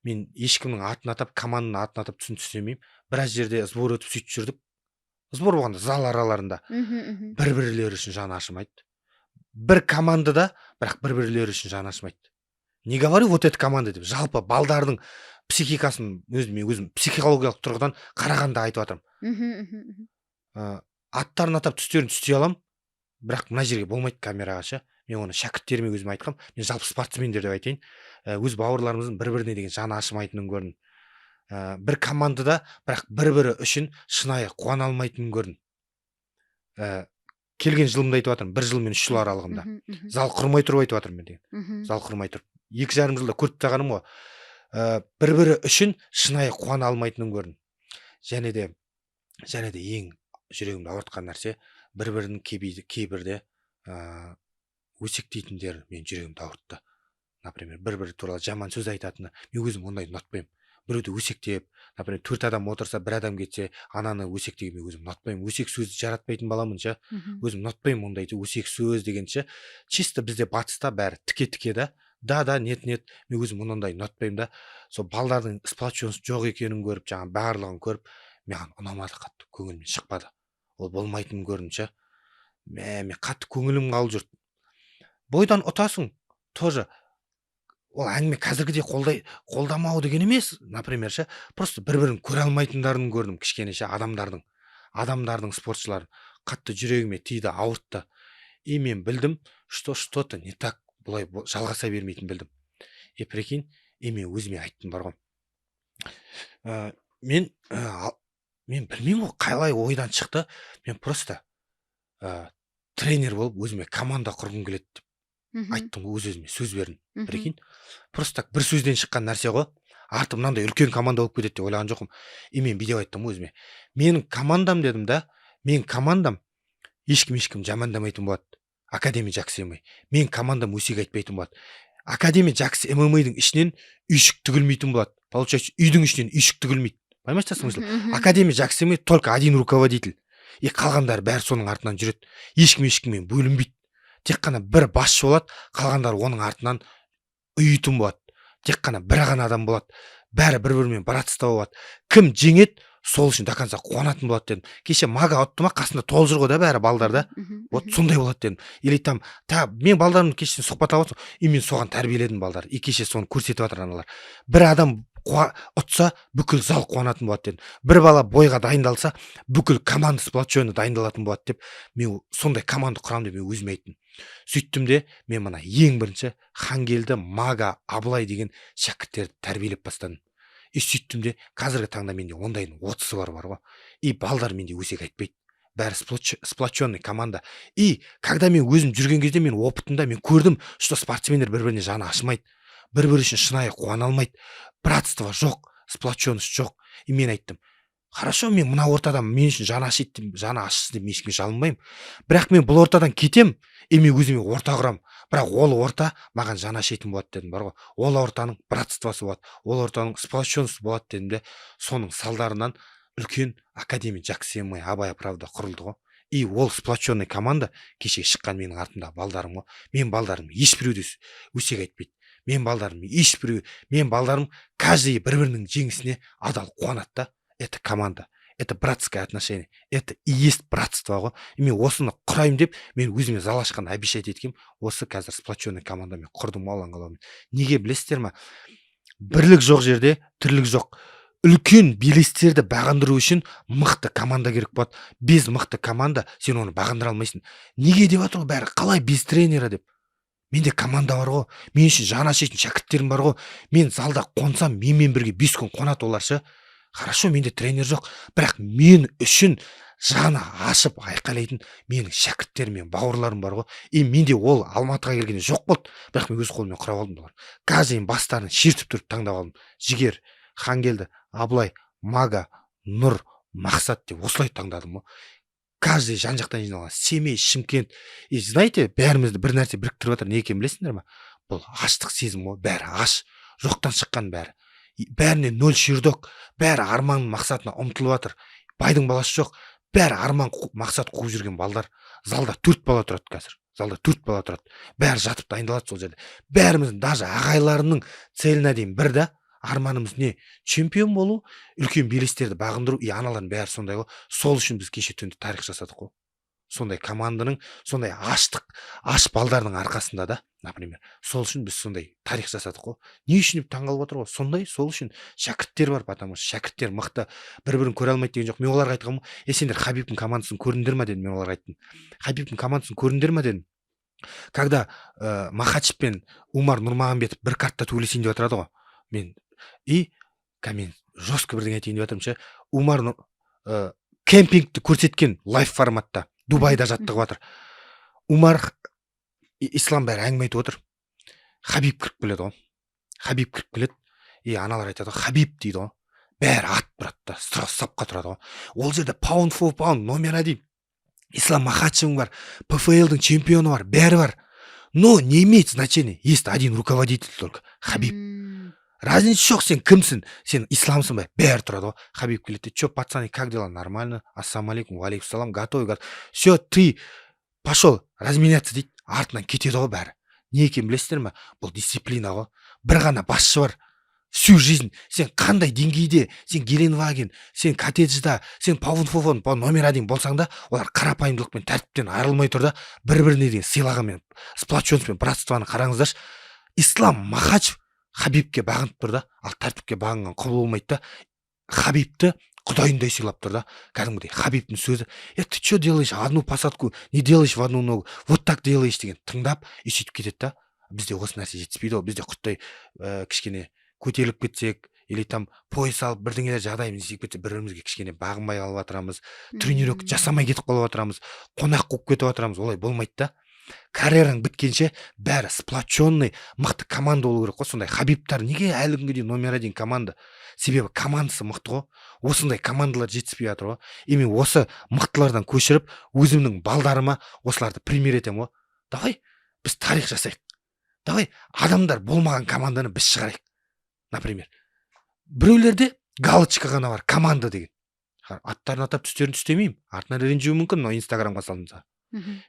Мен ешкімнің атын атап, команданың атын атап түсінемеймін. Біраз жерде сбор өтіп сөйтіп жүрдік. Сбор болғанда зал араларында бір-бірлері үшін жаны ашымайды. Бір командада, бірақ бір-бірлері үшін жаны ашымайды. Не говорю, вот эта команда деп, жалпы балдардың психикасын өзім психологиялық тұрғыдан қарағанда айтып жатырмын. Аттарын атап түстерін түстей аламын, бірақ мына жерге болмайды камераға ше. Мен оны шәкірттеріме өзім айтқам, мен жалпы спортсмендер деп айтайын. Өз бауырларымыздың бір-біріне деген жаны ашымайтынын көрдім. Бір командада, бірақ бір-бірі үшін шынайы қуана алмайтынын көрдім. Келген жылымда айтып жатырмын, 1 жыл мен 3 жыл аралығында. Зал құрмай тұрып айтып жатырмын мен деген. Зал құрмай тұрып. 2,5 жылда көріп тағаным ғой. Бір-бірі үшін шынайы қуана алмайтынын көрдім. Және де ең жүрегімді ауыртқан нәрсе, бір-бірінің кейбірде өсектейтіндер мен жүрегімді ауыртты. Например, бір-бірі туралы жаман сөз айтатыны, мен өзім ондайды ұнатпаймын. Біреуді өсектеп, например, 4 адам отырса, 1 адам кетсе, ананы өсектеген мен өзім ұнатпаймын. Өсек сөзді жаратпайтын баламын ше. Өзім ұнатпаймын ондайды өсек сөз дегенше. Чисто бізде батыста бәрі тіке-тіке да. Да, нет, мен өзім ондай ұнатпаймын да. Сол балдардың сплоченность жоқ екенін көріп, жаңағы барлығын көріп, маған ұнамады, қатты көңілімнен шықпады. Ол болмайтынын көрдім ше. Мен қатты көңілім қалып жүрді. Бойдан ұтасың, тоже. Ол әңгіме қазіргідей қолдамау деген емес, например ше. Просто бір-бірін көре алмайтындарын көрдім кішкене ше, адамдардың спортшыларын. Қатты жүрегіме тиді, ауыртты. И мен білдім, что-то не так. Бұлай жалғаса бермейтін білдім. Прикинь, мен өзіме айттым бар ғой. Мен білмеймін ғой, қалай ойдан шықты. Мен просто тренер болып өзіме команда құрғым келеді деп айттым ғой, өз-өзіме сөз бердім. Прикинь, просто так бір сөзден шыққан нәрсе ғой. Арты мынандай үлкен команда болып кетеді деп ойлаған жоқпын. Мен бүйтіп айттым ғой өзіме. Менің командам дедім да, менің командам ешкім жамандамайтын болады. Академия Жакс ММА. Мен командам өсек айтпайтын болады. Академия Жакс ММА-дің ішінен үйшік тігілмейтін болады. Получается, үйдің ішінен үйшік тігілмейді. Понимаешь, смысл? Академия Жакс ММА только один руководитель. Қалғандары бәрі соның артынан жүреді. Ешкіммен бөлінбейді. Тек қана бір басшы болады, қалғандары оның артынан үйітін болады. Тек қана бір ғана адам болады. Бәрі бір-бірімен братство болады. Кім жеңеді, сол үшін до конца қуанатын болады дедім. Кеше мага отты ма, қасында толып жүр ғой да бәрі балдарда. Вот сондай болады дедім. Или там, мен балдарымды кешеден сұхбаттап отырсың, мен соған тәрбиеледім балдар. Кеше соны көрсетіп жатыр аналар. Бір адам ұтса, бүкіл зал қуанатын болады дедім. Бір бала бойға дайындалса, бүкіл команда сплоченный дайындалатын болады деп, мен сондай команда құрамын деп мен өзіме айттым. Сөйттім де, мен мына ең бірінші Хангелді, Мага, Абылай деген шәкірттерді тәрбиелеп бастадым. Сөйттім де, қазіргі таңда менде ондайдың 30-ы бар ғой. Балдар менде өсек айтпайды. Бәрі сплоченный команда. Когда мен өзім жүрген кезде, мен опытымда мен көрдім, что спортсмендер бір-біріне жаны ашымайды. Бір-бірі үшін шынайы қуана алмайды. Братство жоқ, сплоченность жоқ. Мен айттым, Хорошо, мен мына ортадан мен үшін жаны ашиды деп, жаны ашысын деп мен ешкімге жалынбаймын. Бірақ мен бұл ортадан кетем, мен өзіме орта құрам. Бірақ ол орта маған жаны ашитын болады дедім, бар ғой. Ол ортаның братствосы болады, ол ортаның сплоченствосы болады дедім де, соның салдарынан үлкен академия Жаксемай Абай правда құрылды ғой. И ол сплоченный команда кеше шыққан менің артымда балдарым ғой. Мен балдарым ешбіреуде өсек айтпайды. Мен балдарым каждый бір-бірінің жеңісіне адал қуанады да. Это команда, это братское отношение, это и есть братство ғой. И мен осыны құрайым деп, мен өзіме зал ашқан обещать еткем, осы қазір сплоченный командамен құрдым алланың қалауымен. Неге білесіздер ма? Бірлік жоқ жерде тірлік жоқ. Үлкен белестерді бағындыру үшін мықты команда керек болады. Без мықты команда сен оны бағындыра алмайсың. Неге деп жатыр ғой бәрі? Қалай без тренера деп? Менде команда бар ғой. Мен үшін жаны ашитын шәкірттерім бар ғой. Мен залда қонсам, менімен бірге 5 күн қонады оларшы. Хорошо, менде тренер жоқ, бірақ мен үшін жаны ашып айқайлайтын менің шәкірттерім мен бауырларым бар ғой. И менде ол Алматыға келгенде жоқ болды, бірақ мен өз қолыммен құрап алдым олар. Каждый бастарын шертіп тұрып таңдап алдым. Жігер, Хангелді, Аблай, Мага, Нұр, Мақсат деп осылай таңдадым ғой. Каждый жан-жақтан жиналған. Семей, Шымкент. И знаете, бәрімізді бір нәрсе біріктіріп жатыр. Не екенін білесіңдер ме? Бұл аштық сезім ғой. Бәрі аш, жоқтан шыққан бәрі. Бәріне нөл ширдок, бәрі арман мақсатына ұмтылып жатыр. Байдың баласы жоқ, бәрі арман мақсат қуып жүрген балдар. Залда 4 бала тұрады қазір. Залда 4 бала тұрады. Бәрі жатып дайындалады сол жерде. Бәріміздің даже ағайларының целіне дейін бір да, арманымыз не? Чемпион болу, үлкен белестерді бағындыру, и аналардың бәрі сондай ғой. Сол үшін біз кеше түнде тарих жасадық қой. Сондай команданың, сондай аш балдардың арқасында да, например, сол үшін біз сондай тарих жасадық қой. Не үшін деп таңғалып отыр ғой? Сондай, сол үшін шәкірттер бар, потому что шәкірттер мықты, бір-бірін көре алмайды деген жоқ. Мен оларға айтқанмын, сендер Хабибтің командасын көрдіңдер ме дедім, мен оларға айттым. Хабибтің командасын көрдіңдер ме дедім. Когда Махачев пен Умар Нұрмағанбетов бір картта төйлесейін деп отырады ғой. Мен жестко бірдеңе айтайын деп жатырмын ше. Умар кемпингті көрсеткен лайв форматта Дубайда жаттығып жатыр. Умар ислам бәрі әңгіме айтып отыр. Хабиб кіріп келеді ғой. Хабиб кіріп келеді. И аналар айтады ғой, Хабиб дейді ғой. Бәрі ат тұрады да, сапқа тұрады ғой. Ол жерде pound for pound номер 1. Ислам Махачевың бар, ПФЛ-дің чемпионы бар, бәрі бар. Но не имеет значения. Есть один руководитель только. Хабиб. Разница жоқ, сен кімсің? Сен исламсың ба? Бәрі тұрады ғой. Хабиб келеді. Че, пацаны, как дела? Нормально. Ассаламу алейкум, ва алейкум салам. Готовы. Все, ты пошел разменяться дейді. Артынан кетеді ғой бәрі. Не екенін білесіздер ме? Бұл дисциплина ғой. Бір ғана басшы бар. Всю жизнь. Сен қандай деңгейде, сен Геленваген, сен коттеджда, сен Пауынфофон номер 1 болсаң да, олар қарапайымдылықпен, тәртіптен айырылмай тұр да, бір-біріне деген сыйлағанмен, сплоченствомен, братствоны қараңыздаршы. Ислам Махачев Хабибке бағынып тұр да, ал тәртіпке бағынған құл болмайды да, Хабибті құдайындай сыйлап тұр да. Кәдімгідей Хабибтің сөзі, ты что делаешь, одну посадку не делаешь в одну ногу, вот так делаешь деген тыңдап, и сөйтіп кетеді да. Бізде осы нәрсе жетіспейді ғой. Бізде құттай кішкене көтеріліп кетсек, или там пояс алып бірдеңелер жағдайымыз істеп кетсе, бір-бірімізге кішкене бағынбай қалып жатырамыз, тренировка жасамай кетіп қалып жатырамыз, қонақ қуып кетіп жатырамыз. Олай болмайды да. Карьераң біткенше бәрі сплоченный, мықты команда болу керек қой. Сондай Хабибтар неге әлі күнге дейін номер 1 команда? Себебі командасы мықты ғой. Осындай командалар жетіспей жатыр ғой. И мен осы мықтылардан көшіріп, өзімнің балдарыма осыларды пример етемін ғой. Давай біз тарих жасайық. Давай адамдар болмаған команданы біз шығарайық. Например, біреулерде галочка ғана бар, команда деген. Аттарын атап түстерін түстемеймін. Артынан ренжуі мүмкін, но инстаграмға салдым.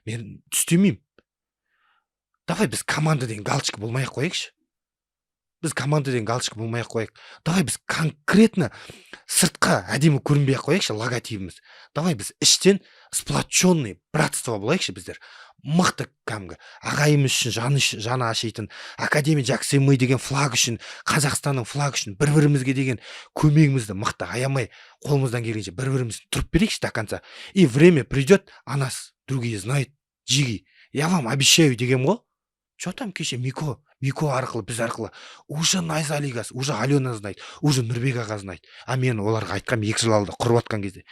Мен түстемеймін. Давай біз команда деген галочка болмай қойықшы. Біз команда деген галочка болмай қойық. Давай біз конкретно сыртқа әдемі көрінбей қойықшы логотипіміз. Давай біз іштен сплоченный братство болайықшы біздер. Мықты кәдімгі ағайымыз үшін жаны ашитын академия Жаксемай деген флаг үшін, Қазақстанның флаг үшін бір-бірімізге деген көмегімізді мықты аямай, қолымыздан келгенше бір-бірімізді тұрып берейікші до конца. И время придет, а нас другие знают. Жиги, я вам обещаю деген ғой. Что там кеше Мико арқылы, біз арқылы уже Найза Алигас, уже Алена знает, уже Нұрбек аға знает. А мен оларға айтқам 2 жыл алды құрып атқан кезде.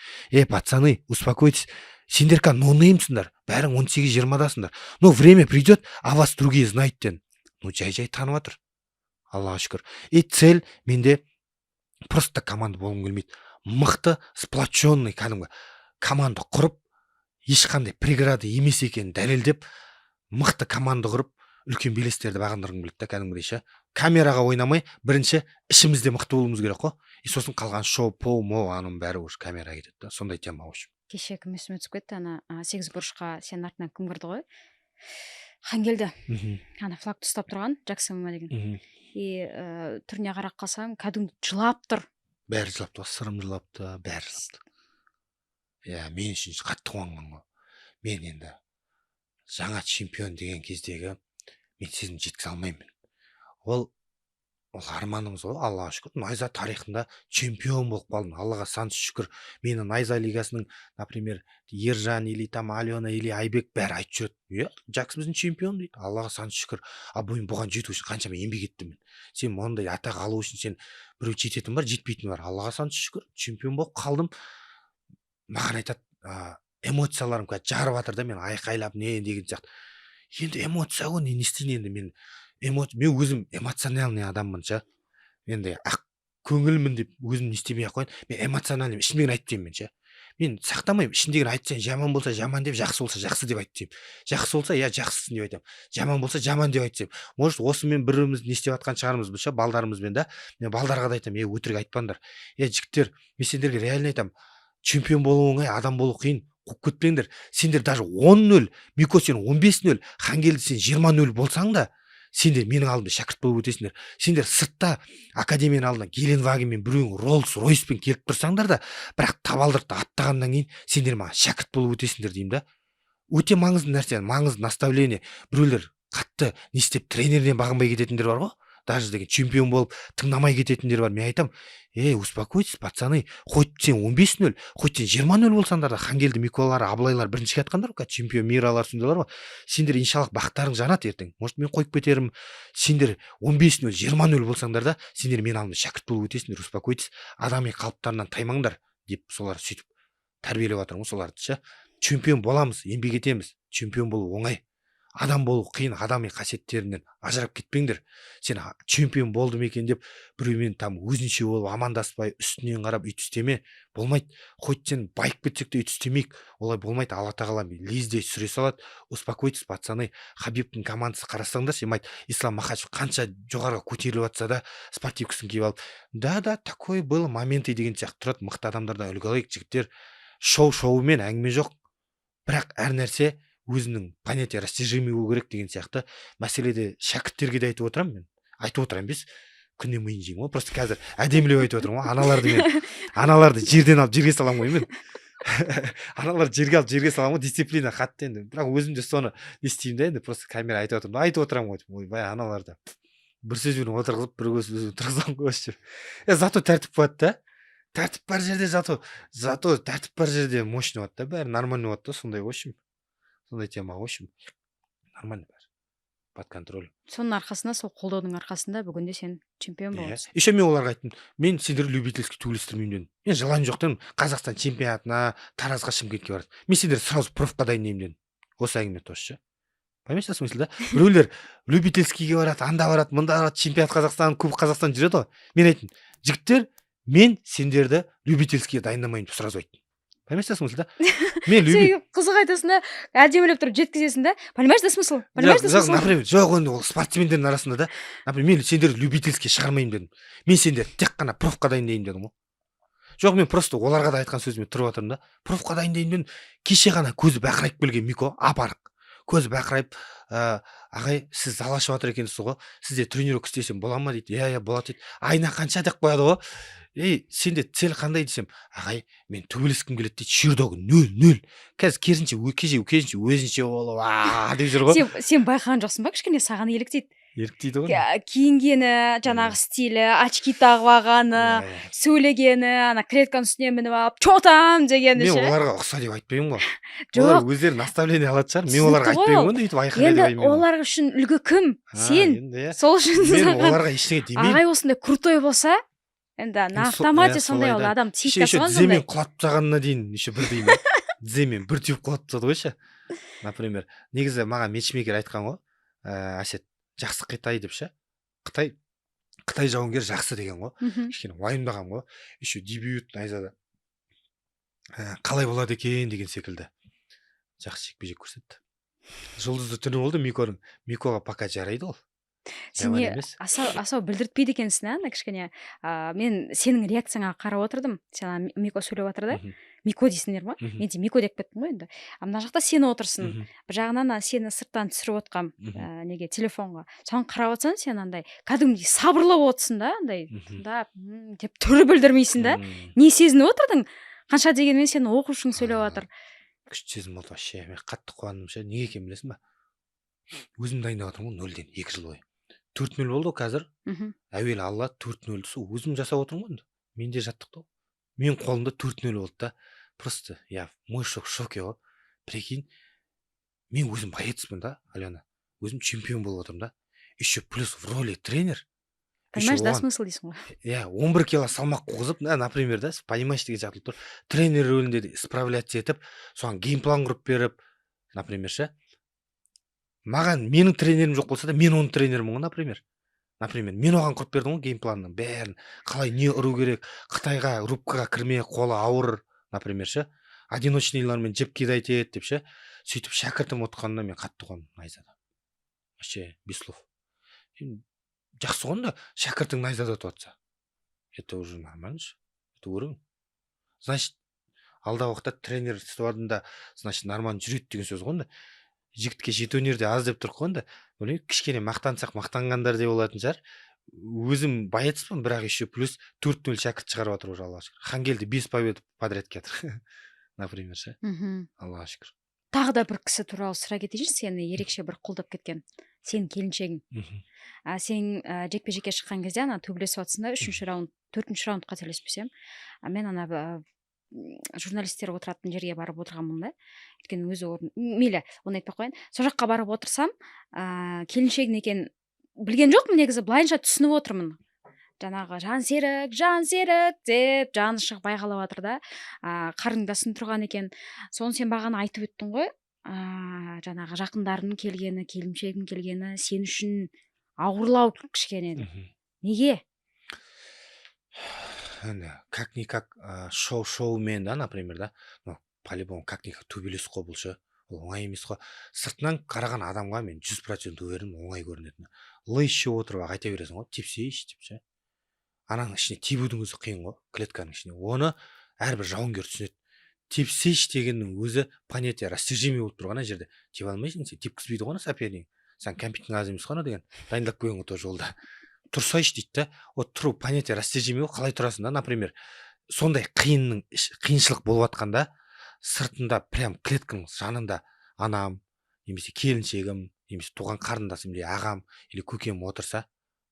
Пацаны, успокойтесь. Сендер ноунеймсіңдер, бәрің 18-20-дасыңдар. Но время придет, а вас другие знают ден. Ну, жай-жай танып жатыр. Аллаға шүкір. И цель менде просто команда болғым келмейді. мықты сплоченный кәдімгі команда құрып, ешқандай преграда емес екенін дәлелдеп, мықты команда құрып, үлкен белестерді бағындырғым келеді да, кәдімгідей ше. Камераға ойнамай, бірінші ішімізде мықты болуымыз керек қой. И сосын қалған шоу, пол, аның бәрі уже камераға кетеді да. Сондай тема в общем. Кеше кім есіме түсіп кетті, ана 8 бұрышқа сенің артынан кім кірді ғой? Хангелді. Ана флагты ұстап тұрған, Джексон ма деген. И түріне қарап қалсам, кәдімгі жылап тұр. Бәрі жылапты, сырым жылапты, бәрі жылапты. Мен үшін қатты қуанған ғой. Мен енді жаңа чемпион деген кездегі мен сезім жеткізе алмаймын. Ол арманымыз ғой, Аллаға шүкір. Найза тарихында чемпион болып қалдым. Аллаға сан шүкір. Мені Найза лигасының, например, Ержан или там Алена или Айбек бәрі айтып жүреді. Джексон біздің чемпион дейді. Аллаға сан шүкір. Бұған жету үшін қаншама еңбек еттім мен. Сен ондай атақ алу үшін сен біреу жететін бар, жетпейтін бар. Аллаға сан шүкір. Чемпион болып қалдым. Маған айтады, эмоцияларым жарып жатыр да, мен айқайлап не деген сияқты. Енді эмоция ғой, не істейін енді мен өзім эмоциональный адаммын ше. Енді ақ көңілмін деп өзім не істемей ақ қояйын. Мен эмоциональный, ішімдегін айтпаймын мен ше. Мен сақтамаймын, ішімдегін айтсайын, жаман болса жаман деп, жақсы болса жақсы деп айтсайын. Жақсы болса жақсысың деп айтамын. Жаман болса жаман деп айтсайын. Может, осымен біріміз не істеп жатқан шығармыз ше, балдарымызбен да. Мен балдарға да айтамын, өтірік айтпаңдар. Жігіттер, мен сендерге реально айтамын. Чемпион болу оңай, адам болу қиын. Қуып кетпеңдер. Сендер даже 10-0, Мико сен 15-0, Хангелді сен 20-0 болсаң да, сендер менің алдымда шәкірт болып өтесіңдер. Сендер сыртта академияның алдына Геленваген біреуің Роллс-Ройспен келіп тұрсаңдар да, бірақ табалдырықты аттағаннан кейін сендер маған шәкірт болып өтесіңдер деймін да. Өте маңызды нәрсе, маңызды наставление. Біреулер қатты не істеп тренерден бағынбай кететіндер бар ғой. Даже деген чемпион болып тыңдамай кететіндер бар. Мен айтам, успокойтесь, пацаны, хоть сен 15-0, хоть сен 20-0 болсаңдар да, Хангелді, Миколалар, Абылайлар бірінші жатқандар, чемпион миралар сондайлар ғой. Сендер иншаллах бақтарың жанады ертең. Может, мен қойып кетерім. Сендер 15-0, 20-0 болсаңдар да, сендер мен алдымда шәкірт болып өтесіңдер, успокойтесь, адами қалыптарынан таймаңдар деп солар сөйтіп тәрбиелеп жатырмын соларды ше. Чемпион боламыз, еңбек етеміз. Чемпион болу оңай. Адам болу қиын, адами қасиеттерінен ажырап кетпеңдер. Сен чемпион болдым екен деп, біреумен там өзінше болып амандаспай, үстінен қарап үй түстеме. Болмайды. Хоть сен байып кетсек те үй түстемейік. Олай болмайды. Алла тағала лездей сүре салады. Успокойтесь, пацаны. Хабибтің командасы қарасаңдар, сен айт, Ислам Махачев қанша жоғарыға көтеріліп жатса да, спортивкасын киіп алып, да, такой был моменты деген сияқты тұрады. Мықты адамдардан үлгі алайық, жігіттер. Шоумен әңгіме жоқ. Бірақ әр нәрсе өзінің понятие растяжимый болу керек деген сияқты мәселеде шәкірттерге де айтып отырамын мен. Айтып отырамын без күннен миын жеймін ғой. Просто қазір әдемілеп айтып отырмын ғой. Аналарды жерден алып жерге саламын ғой мен. Аналарды жерге алып жерге саламын ғой, дисциплина қатты енді. Бірақ өзім де соны естеймін да енді, просто камера айтып отырмын. Айтып отырамын ғой. Ойбай, аналарды бір сөзбен отырғызып, бір сөзбен тұрғызамын ғой. Зато тәртіп болады да. Тәртіп бар жерде зато тәртіп бар жерде мощный болады да, бәрі нормальный болады да, сондай в общем. Сондай тема, в общем, нормально бәрі. Под контроль. Соның арқасында, сол қолдаудың арқасында бүгінде сен чемпион боласың. Еще мен оларға айттым, мен сендерді любительский төбелестірмеймін дедім. Мен желание жоқ дедім, Қазақстан чемпионатына, Таразға, Шымкентке барады. Мен сендерді сразу профқа дайындаймын дедім. Осы әңгіме тоже ше. Понимаешь, смысл, да? Біреулер любительскийге барады, анда барады, мында барады, чемпионат Қазақстан, Кубок Қазақстан жүреді ғой. Мен айттым, жігіттер, мен сендерді любительскийге дайындамайын деп сразу айттым. Понимаешь, смысл, да? Мен сен қызық айтасың да, әдемілеп тұрып жеткізесің да. Понимаешь, смысл? Например, жоқ, енді ол спортсмендердің арасында да, например, мен сендерді любительский шығармаймын дедім. Мен сендерді тек қана профқа дайындайын дедім ғой. Жоқ, мен просто оларға да айтқан сөзіме тұрып жатырмын да. Профқа дайындайын дедім. Кеше ғана көзі бақырайып келген Мико, апарық. Көзі бақырайып, ағай, сіз зал ашып жатыр екенсіз ғой. Сізде тренировка істесем бола ма дейді. Болады дейді. Айына қанша деп қояды ғой. Сенде цель қандай десем, ағай, мен төбелескім келеді дейді. Ширдоғы 0-0. Қазір керісінше өзінше болып, деп жүр ғой. Сен байқаған жоқсың ба, кішкене саған еліктейді. Еліктейді ғой. Киінгені, жаңағы стилі, очки тағып алғаны, сөйлегені, ана клетканың үстіне мініп алып, чотам дегені ше. Мен оларға ұқса деп айтпаймын ғой. Олар өздері наставление алады шығар. Мен оларға айтпаймын ғой, өйтіп айқайлай деп айтпаймын. Енді олар үшін үлгі кім? Сен. Сол үшін мен оларға ештеңе демеймін. Ағай осындай крутой болса, енді автоматия сондай ол адам психикасы ғой сондай. Тіземен құлатып тастағанына дейін еще бір деймін. Тіземен бір түйіп құлатып тастады ғой ше. Например, негізі маған мечмейкер айтқан ғой, Әсет, жақсы Қытай деп ше. Қытай жауынгер жақсы деген ғой. Мгм. Кішкене уайымдағам ғой. Еще дебют найзада қалай болады екен деген секілді. Жақсы жекпе-жек көрсетті. Жұлдызды түні болды Миконың. Микоға пока жарайды ол. Сен Жаман не емес. асау білдіртпейді екенсің, ана кішкене. Мен сенің реакцияңа қарап отырдым. Сен ана Мико сөйлеп жатыр да. Мгм. Мико дейсіңдер ма? Мгм. Мен де Мико деп кеттім ғой енді. Мына жақта сен отырсың. Мгм. Бір жағынан сені сырттан түсіріп отқам, Мгм. неге телефонға. Соған қарап отырсаң сен андай кәдімгідей сабырлап отырсың да, андай Мгм. тыңдап, деп түрі білдірмейсің да. Не сезініп отырдың? Қанша дегенмен сен оқушың сөйлеп жатыр. Күшті сезім болды вообще. Мен қатты қуандым ше. Неге екенін білесің ба? Өзім дайындап отырмын ғой 0-ден 2 жыл бойы. 4-0 болды ғой қазір. Мгм. Әуелі алла 4-0 сол өзім жасап отырмын ғой енді. Менде жаттықтау. Менің қолымда 4-0 болды да. Просто я мой шок в шоке ғой. Прикинь, мен өзім боецпін да, Алена. Өзім чемпион болып отырмын да. Еще плюс в роли тренер. Понимаешь, да, смысл дейсің ғой. Иә, 11 кило салмақ қуғызып, например, да, понимаешь деген сияқты тұр. Тренер рөлінде справляться етіп, соған геймплан құрып беріп, например, ше. Маған менің тренерім жоқ болса да, мен оның тренерімін ғой, например. Мен оған құрып бердім ғой геймпланның бәрін. Қалай не ұру керек, Қытайға рубкаға кірмей қолы ауыр, например, ше. Одиночныйлармен жеп кидать ет деп ше. Сөйтіп шәкіртім отқанына мен қатты қуандым найзада. Вообще, без слов. Жақсы ғой да, шәкіртің найзада отса. Это уже нормально же. Это уровень. Значит, алдағы уақытта тренер студында, значит, нормально жүреді деген сөз ғой да. Жігітке жеті өнерде аз деп тұр ғой да. Білмеймін, кішкене мақтансақ мақтанғандар деп болатын шығар. Өзім боецпін, бірақ еще плюс 4-0 шәкірт шығарып жатыр уже, Аллаға шүкір. Хангелді 5 победа подряд кетір. Например, ше. Аллаға шүкір. Тағы да бір кісі туралы сұра кетейінші, сені ерекше бір қолдап кеткен. Сен келіншегің. Сен жекпе-жекке шыққан кезде ана төбелесіп жатсың да, 3-ші раунд, 4-ші раунд қателеспесем. Мен ана журналистер отыратын жерге барып отырғанмын да. Өйткені өзі орын, мейлі, оны айтпай қояйын. Сол жаққа барып отырсам, келіншегін екен білген жоқпын, негізі былайынша түсініп отырмын. Жаңағы жан серік деп жаны шығып айғайлап жатыр да. Қарындасың тұрған екен. Соны сен бағана айтып өттің ғой. Жаңағы жақындарының келгені, келіншегің келгені сен үшін ауырлау кішкене. Неге? Как-никак шоумен, да, например, да. Ну, по-любому, как-никак төбелес қой бұл ше. Ол оңай емес қой. Сыртынан қараған адамға мен 100% уверенмін, оңай көрінетіні. Лы ішіп отырып айта бересің ғой, тепсейші деп ше. Ананың ішіне тебудің өзі қиын ғой, клетканың ішіне. Оны әрбір жауынгер түсінеді. Тепсейші дегеннің өзі понятие растяжимый болып тұрған жерде. Теп алмайсың, сен тепкізбейді ғой соперник. Сен кәмпиттің аз емес қой деген. Дайындап қойған ғой той жолда. Тұрсайшы дейді да. Вот тұру понятие растяжимый ғой, қалай тұрасың да, например. Сондай қиыншылық болып жатқанда, сыртында прям клетканың жанында анам, немесе келіншегім, немесе туған қарындасым или ағам или көкем отырса,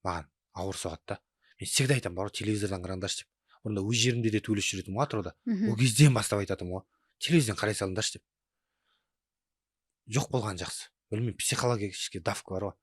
маған ауыр соғады да. Мен всегда айтамын, бар телевизордан қараңдаршы деп. Бұрында өз жерімде де төбелесіп жүретінмін ғой атырауда. Ол кезден бастап айтатынмын ғой. Телевизордан қарай салыңдаршы деп. Жоқ болған жақсы. Білмеймін, психологический давка бар ғой.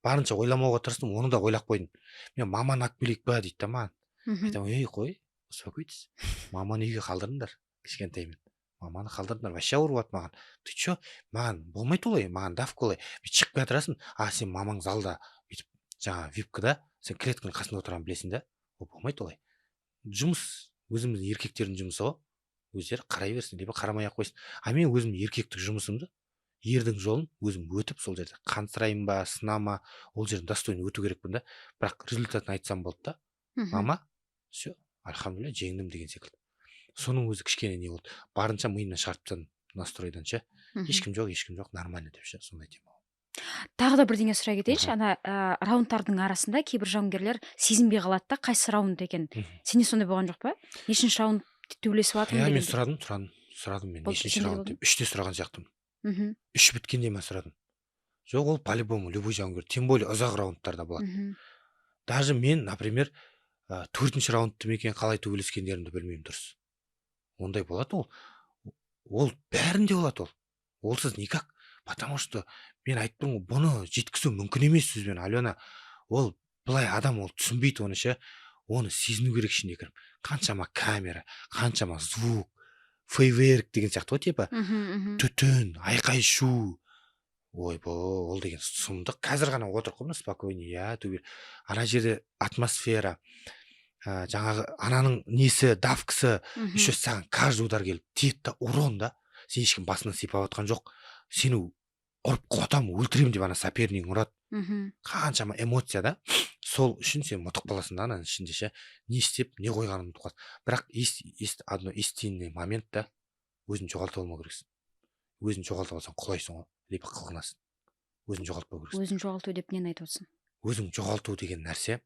Барынша ойламауға тырыстым, оны да ойлап қойдым. Мен маманы алып келейік па дейді да маған. Айтамын, ей қой, успокойтесь. Маманы үйге қалдырыңдар, кішкентаймен. Маманы қалдырыңдар, вообще ауыр болады маған. Ты че? Маған болмайды олай, маған давка олай. Шығып келе жатырасың, сен мамаң залда бүйтіп жаңа випкада, сен клетканың қасында отырғанын білесің да. Ол болмайды олай. Жұмыс, өзіміздің еркектердің жұмысы ғой. Өздері қарай берсін, либо қарамай ақ қойсын. Мен өзім еркектік жұмысымды, ердің жолын өзім өтіп, сол жерде қансырайын ба, сынама, ол жерден достойно өту керекпін да. Бірақ результатын айтсам болды да. Мама, все, альхамдулилля, жеңдім деген секілді. Соның өзі кішкене не болды. Барынша миымнан шығарып настройдан ше. Ешкім жоқ, нормально деп ше, сондай тема. Тағы да бірдеңе сұрай кетейінші. Ана раундтардың арасында кейбір жауынгерлер сезінбей қалады да, қайсы раунд екен. Сенде сондай болған жоқ па? Нешінші раунд төбелесіп жатырмын деген? Мен сұрадым мен нешінші раунд деп. 3-те сұраған сияқтымын. 3 біткенде мен сұрадым. Жоқ, ол по-любому любой жауынгер, тем более ұзақ раундтарда болады. Даже мен, например, 4-ші раундты мекен қалай төбелескендерімді білмеймін дұрыс. Ондай болады ол. Ол бәрінде болады ол. Олсыз никак. Потому что мен айтып тұрмын, бұны жеткізу мүмкін емес сөзбен, Алена. Ол былай адам ол түсінбейді оны ше. Оны сезіну керек ішінде кіріп. Қаншама камера, қаншама звук, фейверк деген сияқты ғой типа. Түтін, айқай шу. ойбой, ол деген сұмдық. Қазір ғана отырып қоймын спокойный, түгел. Ана жерде атмосфера, жаңағы ананың несі, давкасы, еще саған каждый удар келіп тиеді да, урон да. Сен ешкім басынан сипап отқан жоқ. Сені ұрып құлатамын, өлтіремін деп ана сопернигің ұрады. Қаншама эмоция да. Сол үшін сен ұмытып қаласың да ананың ішінде ше. Не істеп, не қойғанын ұмытып қаласың. Бірақ одно истинный момент да, өзін жоғалтып алмау керексің. Өзін жоғалтып алсаң құлайсың ғой, либо қылғынасың. Өзін жоғалтпау керексің. Өзін жоғалту деп нені айтып отырсың? Өзің жоғалту деген нәрсе,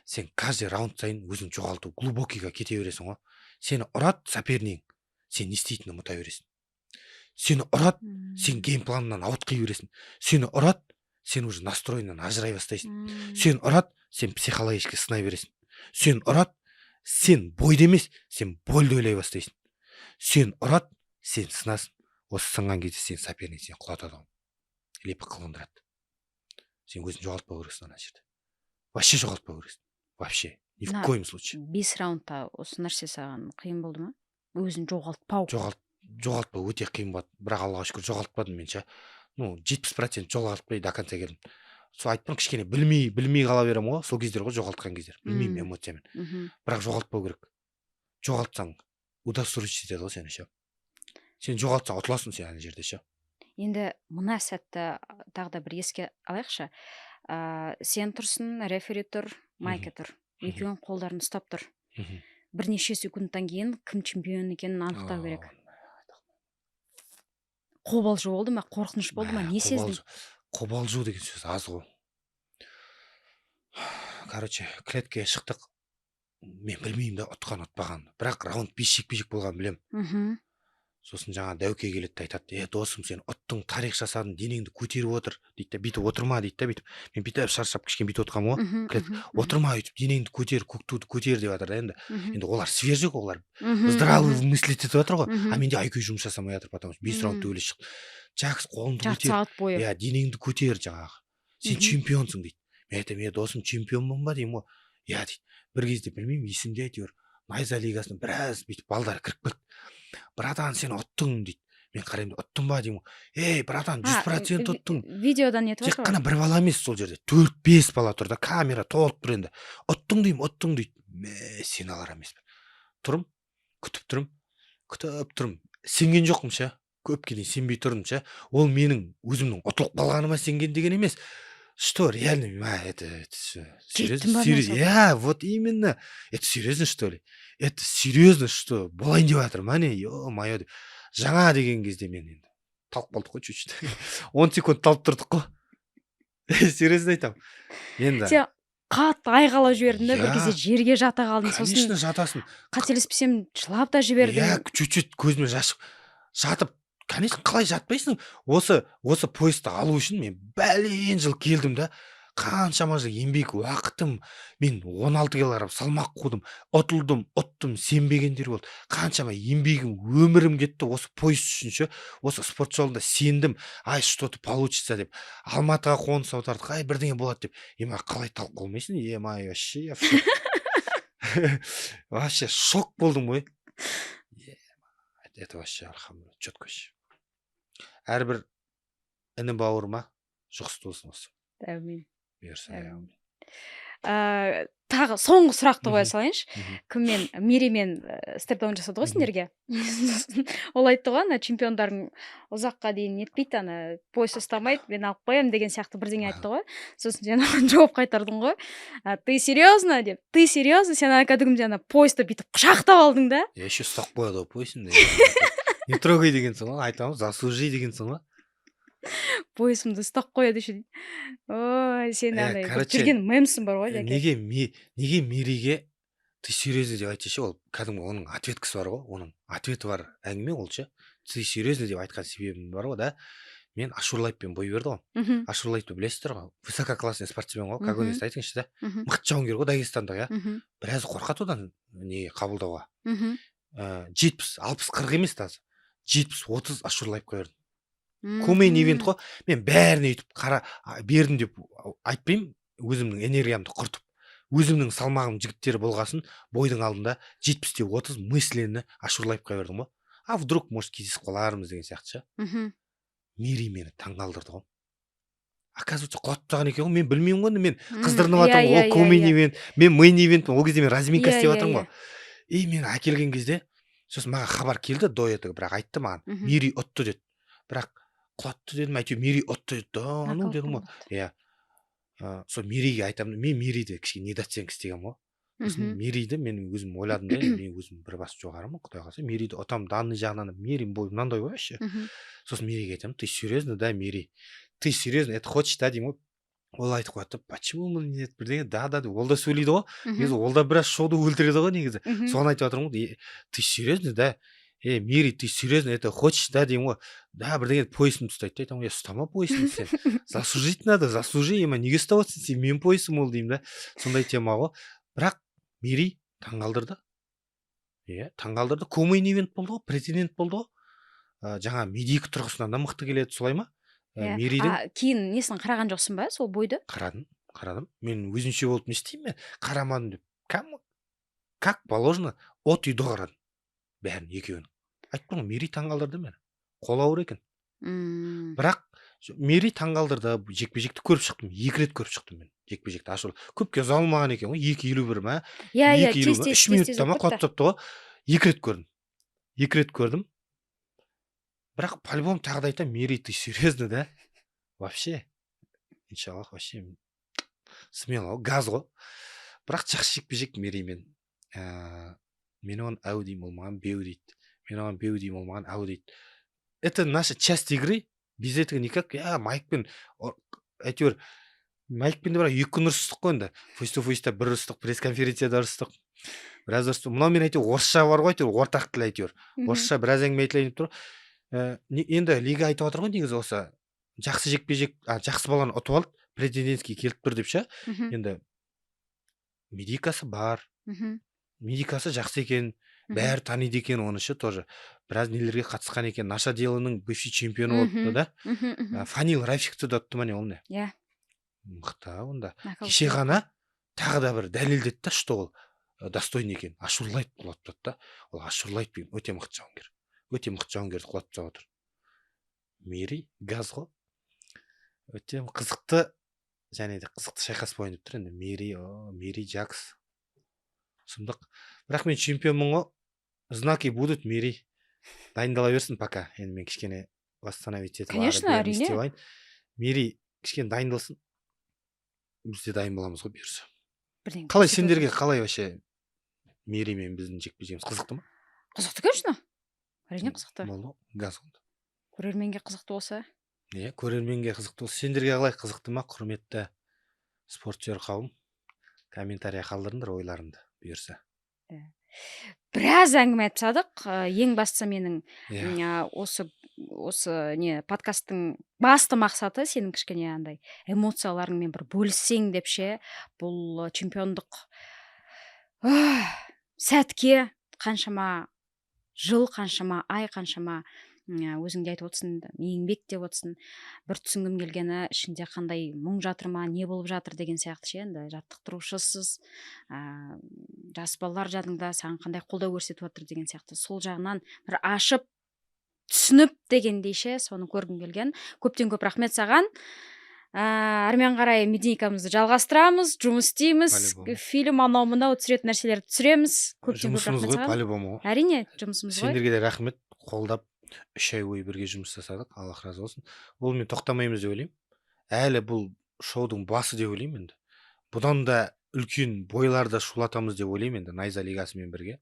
сен каждый раунд сайын өзің жоғалту, глубокийға кете бересің ғой. Сені ұрады сопернигің, сен не істейтінін ұмыта бересің. Сені ұрады, сен геймпланынан ауытқи бересің. Сені ұрады, сен уже настройынан ажырай бастайсың. Сен ұрады, сен психологически сынай бересің. Сен ұрады, сен бойды емес, сен больді ойлай бастайсың. Сен ұрады, сен сынасың. Осы сынған кезде сен соперник сен құлатады ғой. Либо қылғындырады. Сен өзін жоғалтпау керексің ана жерде. Вообще жоғалтпау керексің. Вообще. Ни в коем случае. 5 раундта осы нәрсе саған қиын болды ма? Өзін жоғалтпау. Жоғалтпау өте қиын болды. Бірақ Аллаға шүкір жоғалтпадым мен ше. 70% жоғалтпай до конца келдім. Сол айтпам, кішкене білмей қала беремін ғой. Сол кездер ғой жоғалтқан кездер. Білмеймін эмоциямен. Бірақ жоғалтпау керек. Жоғалтсаң удовстворить етеді ғой сені ше. Сен жоғалтсаң ұтыласың сен ана жерде ше. Енді мына сәтті тағы да бір еске алайықшы. Сен тұрсың, рефери тұр, Майка тұр. Екеуің қолдарын ұстап тұр. Бірнеше секундтан кейін кім чемпион екенін анықтау керек. Қобалжу болды ма, қорқыныш болды ма, не сездің? Қобалжу деген сөз аз ғой. Короче, клеткаға шықтық. Мен білмеймін да ұтқан ұтпаған. Бірақ раунд 5 жекпе-жек болған білем. Сосын жаңа Дәуке келеді де айтады, досым, сен ұттың, тарих жасадың, денеңді көтеріп отыр дейді, бүйтіп отырма дейді да, бүйтіп. Мен бүйтіп шаршап кішкене бүйтіп отырғанмын ғой. Клет, отырма өйтіп, денеңді көтер, көк туды көтер деп жатыр да енді. Енді олар свежик, олар здравый мыслить етіп жатыр ғой. А менде IQ жұмыс жасамай жатыр, потому что 5 раунд төбелес шықты. Жақсы, қолыңды көтер. Жарты сағат бойы. Денеңді көтер жаңағы. Сен чемпионсың дейді. Мен айтамын, досым, чемпионмын ба деймін ғой. Дейді. Бір кезде білмеймін, есімде әйтеуір Найза лигасына біраз бүйтіп балдар кіріп келді. Братан, сен ұттың дейді. Мен қараймын, ұттың ба деймін. Братан, 100% ұттың. Видеодан нетіп жатыр ғой. Тек қана бір бала емес сол жерде. 4-5 бала тұр да, камера толып тұр енді. Ұттың дейді. Сен алар емес. Тұрым, күтіп тұрым. Сенген жоқпын ше. Көпке дейін сенбей тұрдым ше. Ол менің өзімнің ұтылып қалғаныма сенген деген емес. Что, реально, это серьезно? Вот именно. Это серьезно, что ли? Это серьезно, что? Болайын деп жатыр, мане, ё-моё деп. Жаңа деген кезде мен енді талып қалдық қой чуть-чуть. 10 секунд талып тұрдық қой. Серьезно айтамын. Енді. Сен қатты айғайлап жібердің да, бір кезде жерге жата қалдың. Конечно, жатасың. Қателеспесем, жылап та жібердің. Чуть-чуть көзіме жас жатып. Конечно, қалай жатпайсың? Осы поездды алу үшін мен бәлен жыл келдім да. Қаншама жыл еңбек уақытым. Мен 16 килограмм салмақ қудым. Ұттым, сенбегендер болды. Қаншама еңбегім, өмірім кетті осы поезд үшін ше. Осы спорт жолында сендім. Что-то получится деп. Алматыға қоныс аудардық. Бірдеңе болады деп. Қалай талып қалмайсың? Вообще. Вообще шок болдым ғой. Это вообще алхамдулилlah, четко вообще. Әрбір іні бауырыма жұғысты болсын осы. Әмин. Бұйырса, әмин. Тағы соңғы сұрақты қоя салайыншы. Кіммен, Меримен степдаун жасады ғой сендерге. Ол айтты ғой, чемпиондардың ұзаққа дейін нетпейді, пояс ұстамайды, мен алып қоямын деген сияқты бірдеңе айтты ғой. Сосын сен жауап қайтардың ғой. Ты серьезно деп. Ты серьезно? Сен кәдімгідей поясты бүйтіп құшақтап алдың да? Я еще ұстап қояды ғой поясымды. Не трогай дегенсің ғой, айтамыз, заслужи дегенсің ғой. Поясымды ұстап қояды еще дейді. Ой, сен жүрген мемсің бар ғой. Неге Мериге ты серьезно деп айтшы, ол кәдімгі оның ответкасы бар ғой, оның ответі бар әңгіме ол ше. Ты серьезно деп айтқан себебім бар ғой да. Мен Ашурлайппен бой берді ғой. Ашурлайпты білесіздер ғой, высококлассный спортсмен ғой, как ойнайсыз айтыңызшы да. Мықты жауынгер ғой, Дагестандық, иә. Біраз қорқады одан не қабылдауға. 70, 60, 40 емес тазы. 70, 30 Ашурлайпқа бердім. Комейн ивент қой, мен бәріне үйтіп бердім деп айтпаймын, өзімнің энергиямды құртып, өзімнің салмағым жігіттері болғасын, бойдың алдында 70-те 30 мыслені Ашурлайпқа бердім ғой. Вдруг, может, кездесіп қалармыз деген сияқты ше. Мери мені таңғалдырды ғой. оказывается құлатып тастаған екен ғой, мен білмеймін ғой, мен Мгм. қыздырынып Иә, жатырмын ғой, иә, ол иә, комейн иә. ивент, мен мейн ивентпін, ол кезде мен разминка Иә, істеп иә, жатырмын иә. ғой. И мен әкелген кезде сосын маған хабар келді до этого, бірақ айтты маған, Мгм. Мири ұтты деді. Бірақ құлатты дедім, әйтеуір Мири ұтты деді. Да, ну Нокаут дедім ғой. болды. Иә. Сол Мириге айтамын, мен Мириді кішкене недооценка істегенмін ғой. Сосын Мгм. Мириді мен өзім ойладым да, енді мен өзім бір бас жоғарымын, құдай қаласа Мириді ұтамын, данный жағынан Миридің бойы мынандай ғой вообще. Мгм. Сосын Мириге айтамын, ты серьезно, да, Мири? Ты серьезно, это хочешь, да, деймін ғой. Ол айтып қояды, почему мы нет бірдеңе, да, ол да сөйлейді ғой. Негізі Мгм. ол да біраз шоуды өлтіреді ғой негізі. Мгм. Соған айтып жатырмын ғой. Ты серьезно, да? Мири, ты серьезно, это хочешь, да, деймін ғой. Да, бірдеңе поясымды ұстайды да, айтамын, ұстама поясымды сен. Заслужить надо, заслужи, неге ұстап отырсың сен, менің поясым ол деймін да. Сондай тема ғой. Бірақ Мири таңғалдырды. Иә, таңғалдырды. Комейн ивент болды ғой, претендент болды ғой. Жаңа медик тұрғысынан да мықты келеді, солай ма? Иә. Миридің Кейін несін қараған жоқсың ба сол бойды? қарадым. Мен өзінше болып не істеймін мен? Қарамадым деп. Как положено, от үйді қарадым. Бәрін екеуін. Айттым ғой, Мири таңғалдырды мені. Қол ауыр екен. Бірақ Мири таңғалдырды. Жекпе-жекті көріп шықтым. 2 рет көріп шықтым мен. Жекпе-жекті ашылы. Көпке ұзалмаған екен ғой. 2:51 ма? Иә, иә, 2:50 ма? 3 минутта ма құлатып тастапты ғой. 2 рет көрдім. 2 рет көрдім. Бірақ по-любому тағы да айтамын, Мири, ты серьезно, да? Вообще. Иншаллах, вообще. Смело, газ ғой. Бірақ жақсы жекпе-жек Миримен. Мен оған әу деймін, ол маған беу дейді. Мен оған беу деймін, ол маған әу дейді. Это наша часть игры. Без этого никак. Майкпен, әйтеуір, Майкпен де бірақ 2 күн ұрыстық қой енді. Фейс-то-фейста бір ұрыстық, пресс-конференцияда ұрыстық. Біраз ұрыстық. Мынау мен әйтеуір орысша бар ғой, әйтеуір ортақ тіл әйтеуір. Орысша біраз әңгіме айтылайын деп тұр. Енді лига айтып отыр ғой негізі осы. Жақсы жекпе-жек, жақсы баланы ұтып алды, претендентский келіп тұр деп ше. Енді медикасы бар. Медикасы жақсы екен, бәрі таниды екен оны ше тоже. Біраз нелерге қатысқан екен. Наша делоның бывший чемпионы болыпты да. Фанил Рафикті да ұтты ма не ол не? Иә. Мықты онда. Кеше ғана тағы да бір дәлелдеді да, что ол достойный екен. Ашурлайды құлатып да. Ол Ашурлайды деген өте мықты жауынгер. Өте мықты жауынгерді құлатып тастап отыр. Мири газ ғой. Өте қызықты, және де қызықты шайқас болайын деп тұр енді. Мири Джакс. Сұмдық. Бірақ мен чемпионмын ғой. Знаки будут, Мири. Дайындала берсін пока. Енді мен кішкене восстановить етіп. Конечно, әрине. Мири кішкене дайындалсын. Біз де дайын боламыз ғой бұйырса. Бірдеңе Қалай сендерге, қалай вообще Мири мен біздің жекпе-жегіміз қызықты ма? Қызықты, конечно. Әрине қызықты. Болды, газ болды. Көрерменге қызықты болса. Иә, көрерменге қызықты болса. Сендерге қалай, қызықты ма, құрметті спортсүйер қауым? Комментария қалдырыңдар ойларыңды бұйырса. Біраз әңгіме айтып тастадық. Ең бастысы менің Иә. осы не подкасттың басты мақсаты сенің кішкене андай эмоцияларыңмен бір бөліссең деп ше. Бұл чемпиондық сәтке қаншама жыл, қаншама ай, қаншама өзің де айтып отырсың, еңбек деп отырсың. Бір түсінгім келгені ішінде қандай мұң жатыр ма, не болып жатыр деген сияқты ше. Енді жаттықтырушысыз, жас балалар жадыңда саған қандай қолдау көрсетіп отыр деген сияқты. Сол жағынан бір ашып түсініп дегендей ше, соны көргім келген. Көптен көп рахмет саған. Әрмен қарай медийкамызды жалғастырамыз, жұмыс істейміз, фильм анау мынау түсіретін нәрселерді түсіреміз. Көптен көп рахмет саған. По-любому. Әрине, жұмысымыз ғой. Сендерге де рахмет, қолдап 3 ай бойы бірге жұмыс жасадық. Аллах разы болсын. Бұл мен тоқтамаймыз деп ойлаймын. Әлі бұл шоудың басы деп ойлаймын енді. Бұдан да үлкен бойларды шулатамыз деп ойлаймын енді Найза лигасымен бірге.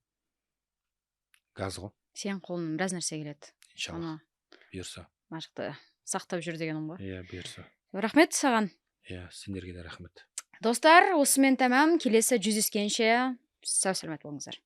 Газ ғой. Сен қолынан біраз нәрсе келеді. Иншаллах. Бұйырса. Машықты сақтап жүр дегенім ғой. Иә, бұйырса. Рахмет саған. Иә, сендерге де рахмет. Достар, осымен тәмам. Келесі жүздескенше сау саламат болыңыздар.